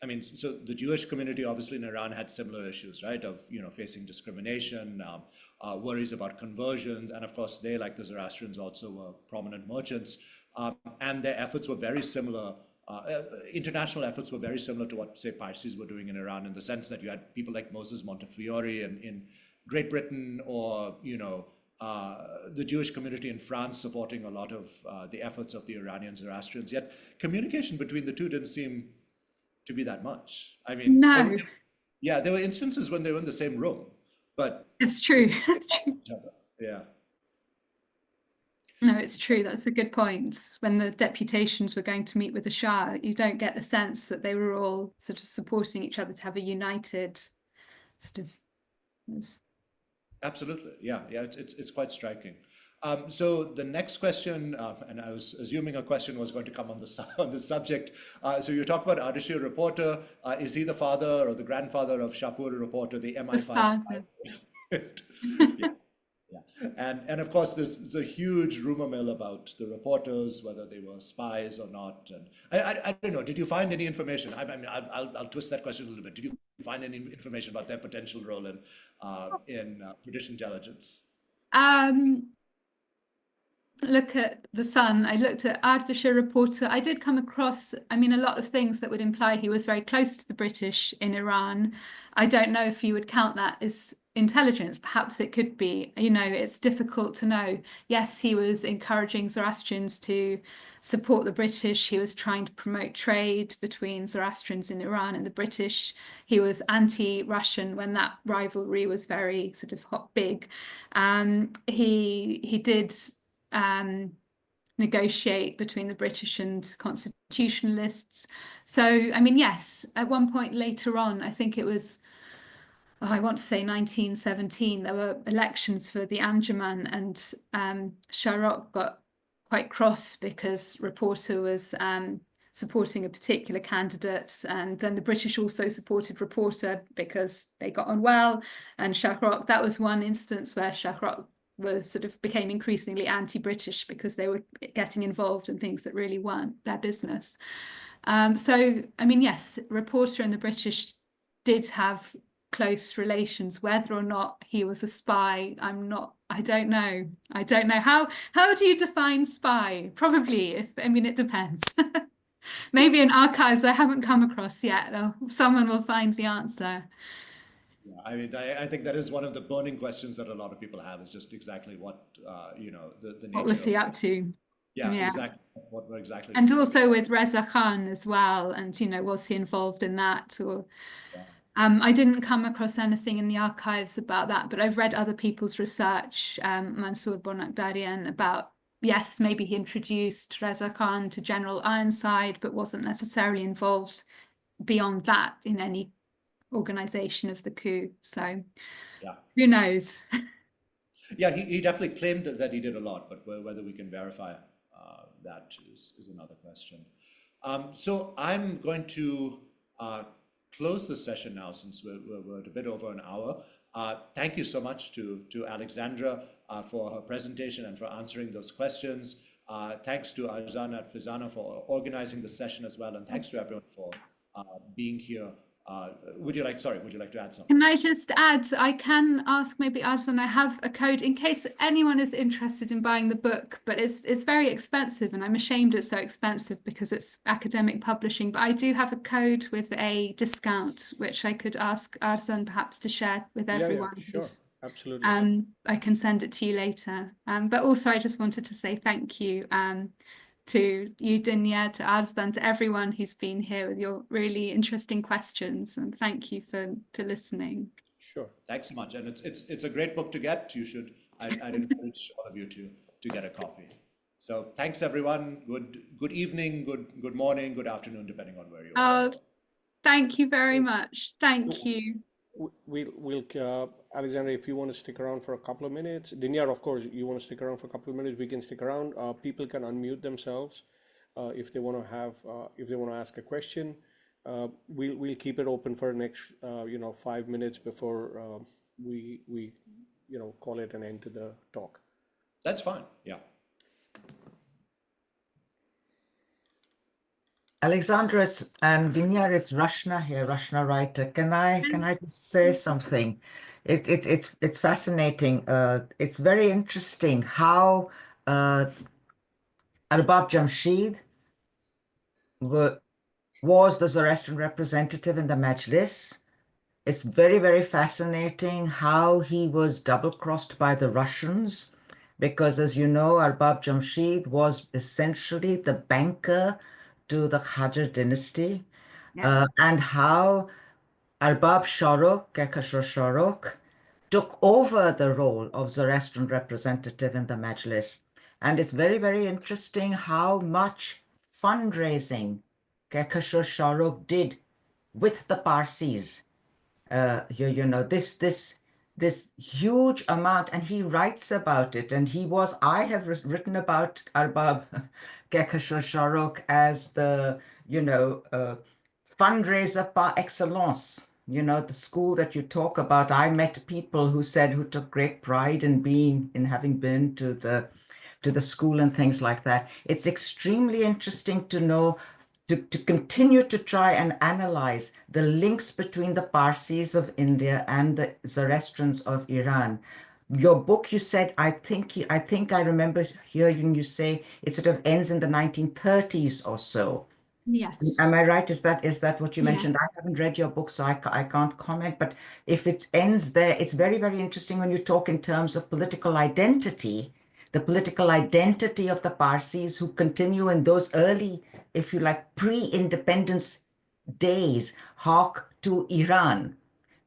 I mean, so the Jewish community obviously in Iran had similar issues, right? Of facing discrimination, worries about conversions, and of course they, like the Zoroastrians, also were prominent merchants, and their efforts were very similar. International efforts were very similar to what, say, Parsis were doing in Iran, in the sense that you had people like Moses Montefiore in Great Britain, or the Jewish community in France supporting a lot of the efforts of the Iranian Zoroastrians. Yet communication between the two didn't seem to be that much. I mean, no. There were instances when they were in the same room, but it's true. It's true. Yeah. No, it's true. That's a good point. When the deputations were going to meet with the Shah, you don't get the sense that they were all sort of supporting each other to have a united sort of. Absolutely, yeah. It's quite striking. So the next question, and I was assuming a question was going to come on on the subject. So you talk about Ardeshir reporter. Is he the father or the grandfather of Shapur reporter, the The MI5 spy? father. Yeah. Yeah. And of course, there's a huge rumor mill about the reporters, whether they were spies or not. And I don't know, did you find any information? I mean, I'll twist that question a little bit. Did you find any information about their potential role in British intelligence? Um, Look at the Sun. I looked at Ardeshir reporter. I did come across, I mean, a lot of things that would imply he was very close to the British in Iran. I don't know if you would count that as intelligence. Perhaps it could be. You know, it's difficult to know. Yes, he was encouraging Zoroastrians to support the British. He was trying to promote trade between Zoroastrians in Iran and the British. He was anti-Russian when that rivalry was very sort of big. He did negotiate between the British and constitutionalists. So, I mean, yes, at one point later on, I think it was, I want to say 1917, there were elections for the Anjuman, and Sharok got quite cross because Reporter was supporting a particular candidate, and then the British also supported Reporter because they got on well, and Sharok, that was one instance where Sharok was sort of became increasingly anti-British because they were getting involved in things that really weren't their business. So, I mean, yes, Reporter and the British did have close relations. Whether or not he was a spy, I don't know. I don't know. How do you define spy? Probably, I mean, it depends. Maybe in archives I haven't come across yet. Someone will find the answer. Yeah, I mean, I think that is one of the burning questions that a lot of people have is just exactly what, the What was nature he of, up to? yeah, Yeah. exactly, what were exactly And his also motivations. with Reza Khan as well. And, you know, was he involved in that? Or Yeah. I didn't come across anything in the archives about that, but I've read other people's research, Mansour Bonakdarian, about, yes, maybe he introduced Reza Khan to General Ironside, but wasn't necessarily involved beyond that in any organization of the coup. So Yeah. who knows? Yeah, he definitely claimed that he did a lot, but whether we can verify that is another question. So I'm going to close the session now since we're at a bit over an hour. Thank you so much to Alexandra for her presentation and for answering those questions. Thanks to Arzan at FEZANA for organizing the session as well, and thanks to everyone for being here. Would you like to add something? Can I just add, I can ask maybe Arsan, I have a code in case anyone is interested in buying the book, but it's very expensive and I'm ashamed it's so expensive because it's academic publishing, but I do have a code with a discount, which I could ask Arsan perhaps to share with Yeah, everyone. sure, absolutely. I can send it to you later. But also I just wanted to say thank you to you, Dinyar, to Arslan, to everyone who's been here with your really interesting questions, and thank you for listening. Sure. Thanks so much, and it's a great book to get. I'd encourage all of you to get a copy. So thanks everyone. Good evening, good morning, good afternoon, depending on where you are. Oh, thank you very much. Thank you. We'll Alexandra, if you want to stick around for a couple of minutes. Dinyar, of course, you want to stick around for a couple of minutes, we can stick around. People can unmute themselves if they want to ask a question. We'll keep it open for the next 5 minutes before we call it an end to the talk. That's fine. Yeah. Alexandra and Dinyar, it's Rashna here, Rashna writer. Can I just say something? It's fascinating. It's very interesting how Arbab Jamshid was the Zoroastrian representative in the Majlis. It's very, very fascinating how he was double-crossed by the Russians, because as you know, Arbab Jamshid was essentially the banker to the Qajar dynasty, and how Arbab Sharok, Kekashor Sharok, took over the role of Zoroastrian representative in the Majlis. And it's very, very interesting how much fundraising Kekashor Sharok did with the Parsis. this huge amount, and he writes about it. And I have written about Arbab Kehkashan Shahrukh as the, fundraiser par excellence. The school that you talk about. I met people who took great pride in having been to the school and things like that. It's extremely interesting to know, to continue to try and analyze the links between the Parsis of India and the Zoroastrians of Iran. Your book, you said, I think I remember hearing you say it sort of ends in the 1930s or so. Yes. Am I right? Is that what you mentioned? Yes. I haven't read your book, so I can't comment. But if it ends there, it's very, very interesting when you talk in terms of political identity, the political identity of the Parsis who continue in those early, if you like, pre-independence days, hark to Iran.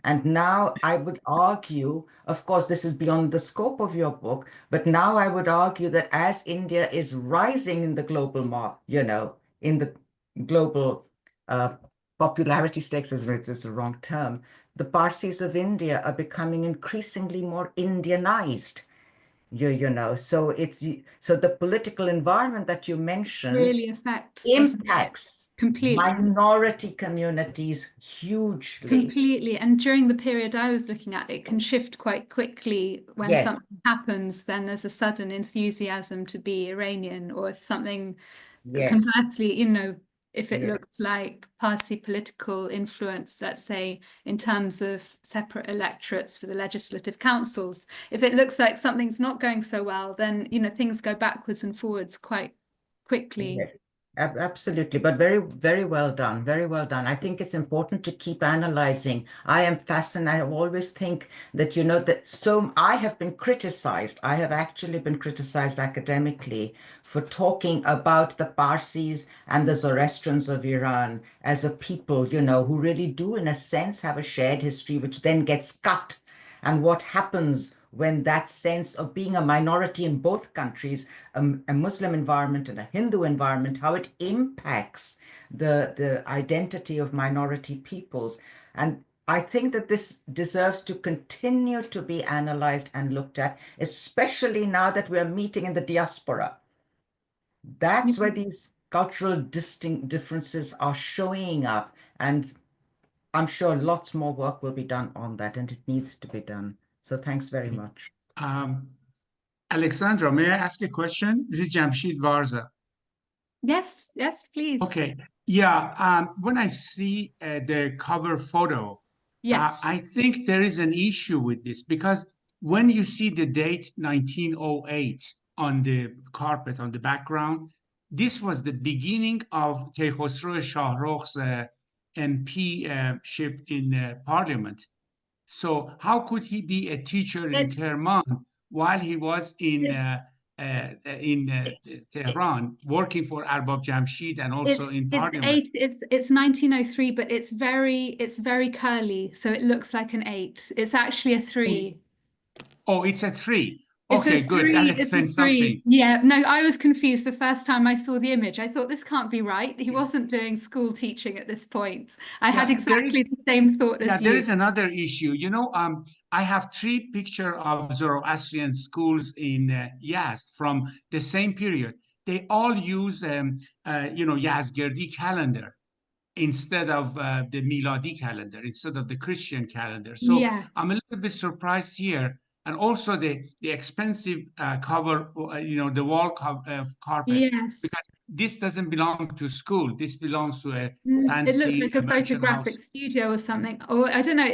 And now I would argue, of course, this is beyond the scope of your book, but now I would argue that as India is rising in the global in the global popularity stakes, is the wrong term, the Parsis of India are becoming increasingly more Indianized. So the political environment that you mentioned Really affects, doesn't it? impacts Completely. minority communities hugely. Completely. And during the period I was looking at, it can shift quite quickly. When Yes. something happens, then there's a sudden enthusiasm to be Iranian, or if something Yes. conversely, if it Yes. looks like Parsi political influence, let's say, in terms of separate electorates for the legislative councils, if it looks like something's not going so well, then, things go backwards and forwards quite quickly. Yes. Absolutely, but very, very well done. Very well done. I think it's important to keep analyzing. I am fascinated. I always think that, I have been criticized. I have actually been criticized academically for talking about the Parsis and the Zoroastrians of Iran as a people, who really do, in a sense, have a shared history, which then gets cut. And what happens when that sense of being a minority in both countries, a Muslim environment and a Hindu environment, how it impacts the identity of minority peoples. And I think that this deserves to continue to be analyzed and looked at, especially now that we're meeting in the diaspora. That's where these cultural distinct differences are showing up. And I'm sure lots more work will be done on that, and it needs to be done. So thanks very much. Alexandra, may I ask a question? This is Jamshid Varza. Yes, please. Okay. Yeah. When I see the cover photo, Yes. I think there is an issue with this, because when you see the date 1908 on the carpet, on the background, this was the beginning of Kehkhosrow Shahrukh's MP-ship in Parliament. So how could he be a teacher in Kerman while he was in Tehran working for Arbab Jamshid and also in Parliament? It's 1903, but it's very curly, so it looks like an 8. It's actually a 3. Oh, it's a 3. It's Okay, a good. 3. That It's a explains 3. something. Yeah, no, I was confused the first time I saw the image. I thought this can't be right. He wasn't doing school teaching at this point. I had exactly the same thought as you. There is another issue. I have 3 pictures of Zoroastrian schools in Yazd from the same period. They all use, Yazgirdi calendar instead of the Miladi calendar, instead of the Christian calendar. So Yes. I'm a little bit surprised here. And also the expensive cover, the wall carpet. Yes. Because this doesn't belong to school. This belongs to a It looks fancy like a mansion photographic house. studio or something. Or I don't know.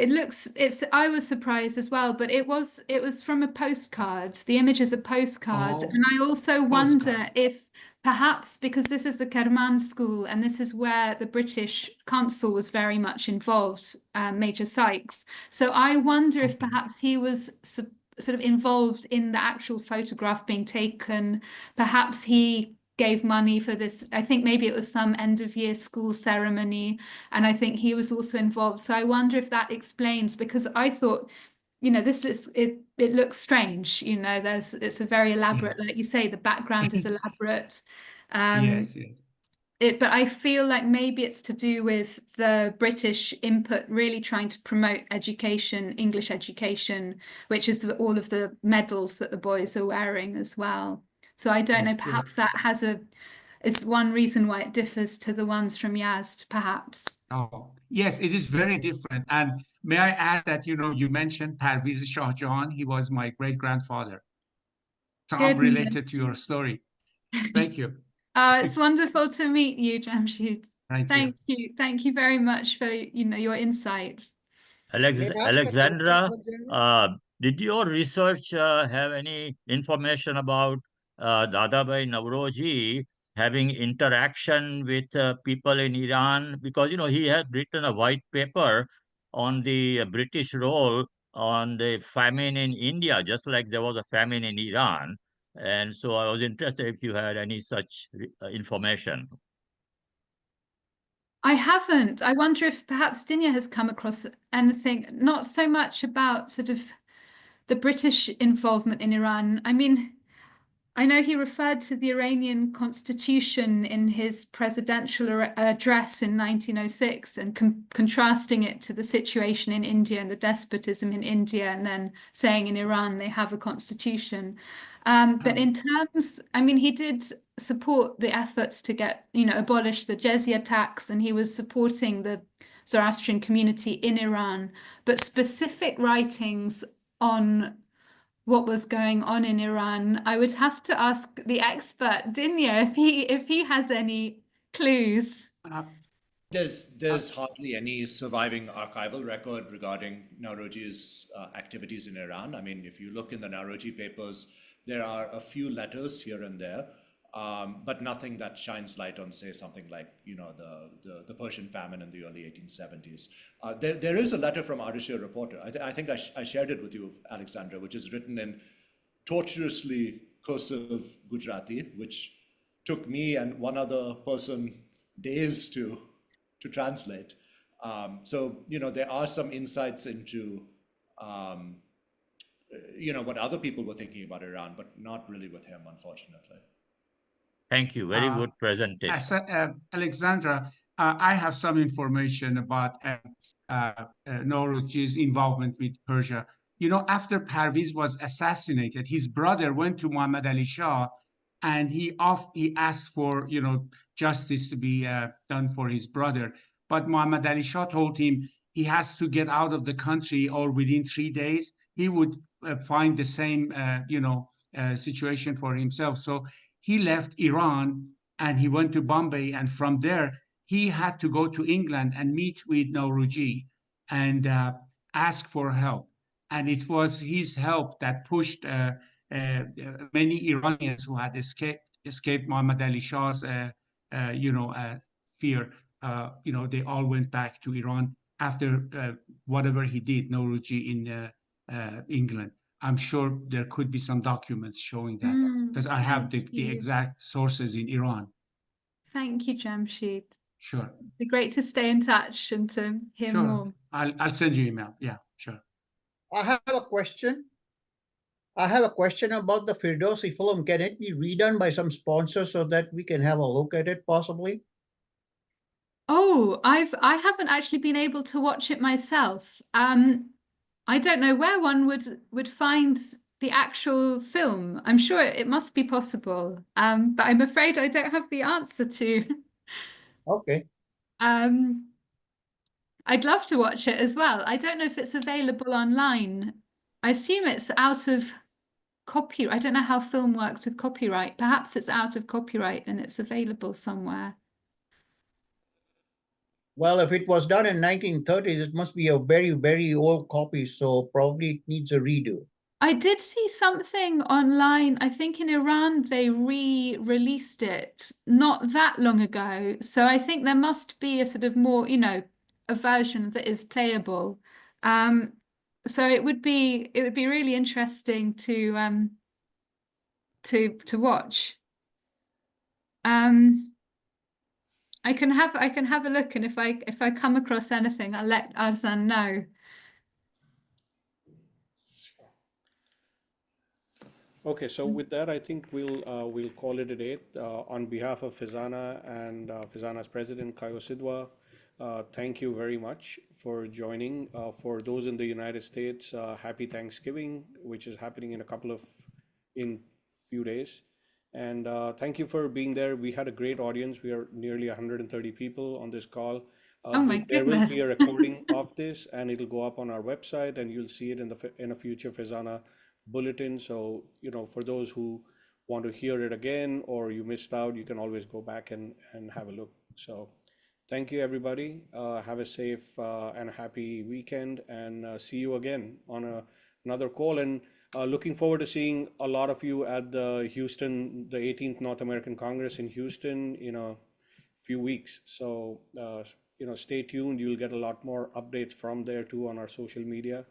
I was surprised as well, but it was from a postcard. The image is a postcard. And I also wonder if perhaps because this is the Kerman school and this is where the British consul was very much involved, Major Sykes. So I wonder if perhaps he was sort of involved in the actual photograph being taken. Perhaps he gave money for this. I think maybe it was some end of year school ceremony, and I think he was also involved. So I wonder if that explains, because I thought, it looks strange. It's a very elaborate, like you say, the background is elaborate. Yes. but I feel like maybe it's to do with the British input really trying to promote education, English education, which is all of the medals that the boys are wearing as well. So I don't know, perhaps that is one reason why it differs to the ones from Yazd, perhaps. Oh, yes, it is very different. And may I add that, you mentioned Parviz Shah Jahan. He was my great-grandfather. So I'm Good. related to your story. Thank you. It's wonderful to meet you, Jamshid. Thank you. Thank you. Thank you very much for, your insights. May I ask a question, Alexandra, did your research have any information about Dadabhai Navroji having interaction with people in Iran? Because, he had written a white paper on the British role on the famine in India, just like there was a famine in Iran. And so I was interested if you had any such information. I haven't. I wonder if perhaps Dinyar has come across anything, not so much about sort of the British involvement in Iran. I mean, I know he referred to the Iranian Constitution in his presidential address in 1906 and contrasting it to the situation in India and the despotism in India, and then saying in Iran they have a constitution. But in terms, I mean, he did support the efforts to get, abolish the jizya tax, and he was supporting the Zoroastrian community in Iran. But specific writings on what was going on in Iran, I would have to ask the expert Dinyar if he has any clues. There's hardly any surviving archival record regarding Navroji's activities in Iran. I mean, if you look in the Navroji papers, there are a few letters here and there, but nothing that shines light on, say, something like, the Persian famine in the early 1870s. There is a letter from Ardeshir Reporter. I think I shared it with you, Alexandra, which is written in tortuously cursive Gujarati, which took me and one other person days to translate. So, there are some insights into, what other people were thinking about Iran, but not really with him, unfortunately. Thank you. Very good presentation. Alexandra, I have some information about Navroji's involvement with Persia. After Parviz was assassinated, his brother went to Muhammad Ali Shah, and he asked for, justice to be done for his brother. But Muhammad Ali Shah told him he has to get out of the country, or within 3 days, he would find the same, situation for himself. So he left Iran and he went to Bombay, and from there he had to go to England and meet with Navroji and ask for help. And it was his help that pushed many Iranians who had escaped Muhammad Ali Shah's fear. They all went back to Iran after whatever he did, Navroji in England. I'm sure there could be some documents showing that, because I have the exact sources in Iran. Thank you, Jamshid. Sure. It'd be great to stay in touch and to hear more. I'll send you email. Yeah, sure. I have a question. About the Firdausi film. Can it be redone by some sponsor so that we can have a look at it, possibly? Oh, I haven't actually been able to watch it myself. I don't know where one would find the actual film. I'm sure it must be possible, but I'm afraid I don't have the answer to. Okay. I'd love to watch it as well. I don't know if it's available online. I assume it's out of copyright. I don't know how film works with copyright. Perhaps it's out of copyright and it's available somewhere. Well, if it was done in 1930s, it must be a very, very old copy, so probably it needs a redo. I did see something online. I think in Iran they re-released it not that long ago. So I think there must be a sort of more, a version that is playable. So it would be really interesting to watch. I can have a look, and if I come across anything, I'll let Arzan know. Okay, so with that, I think we'll call it a day. On behalf of FEZANA and FEZANA's president, Kayo Sidwa, thank you very much for joining. For those in the United States, happy Thanksgiving, which is happening in few days. And thank you for being there. We had a great audience. We are nearly 130 people on this call. Oh my There will goodness. be a recording of this, and it'll go up on our website, and you'll see it in a future FEZANA bulletin. So, for those who want to hear it again or you missed out, you can always go back and have a look. So thank you, everybody. Have a safe and happy weekend, and see you again on another call. And looking forward to seeing a lot of you at the 18th North American Congress in Houston in a few weeks. So, stay tuned. You'll get a lot more updates from there too on our social media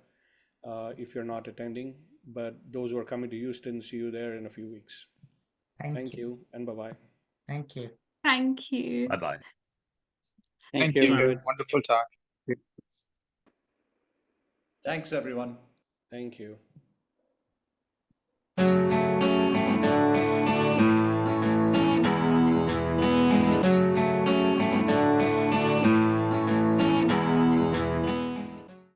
if you're not attending. But those who are coming to Houston, see you there in a few weeks. Thank you, and bye-bye. Thank you. Thank you. Bye-bye. Thank you. you. Wonderful talk. Thanks, everyone. Thank you.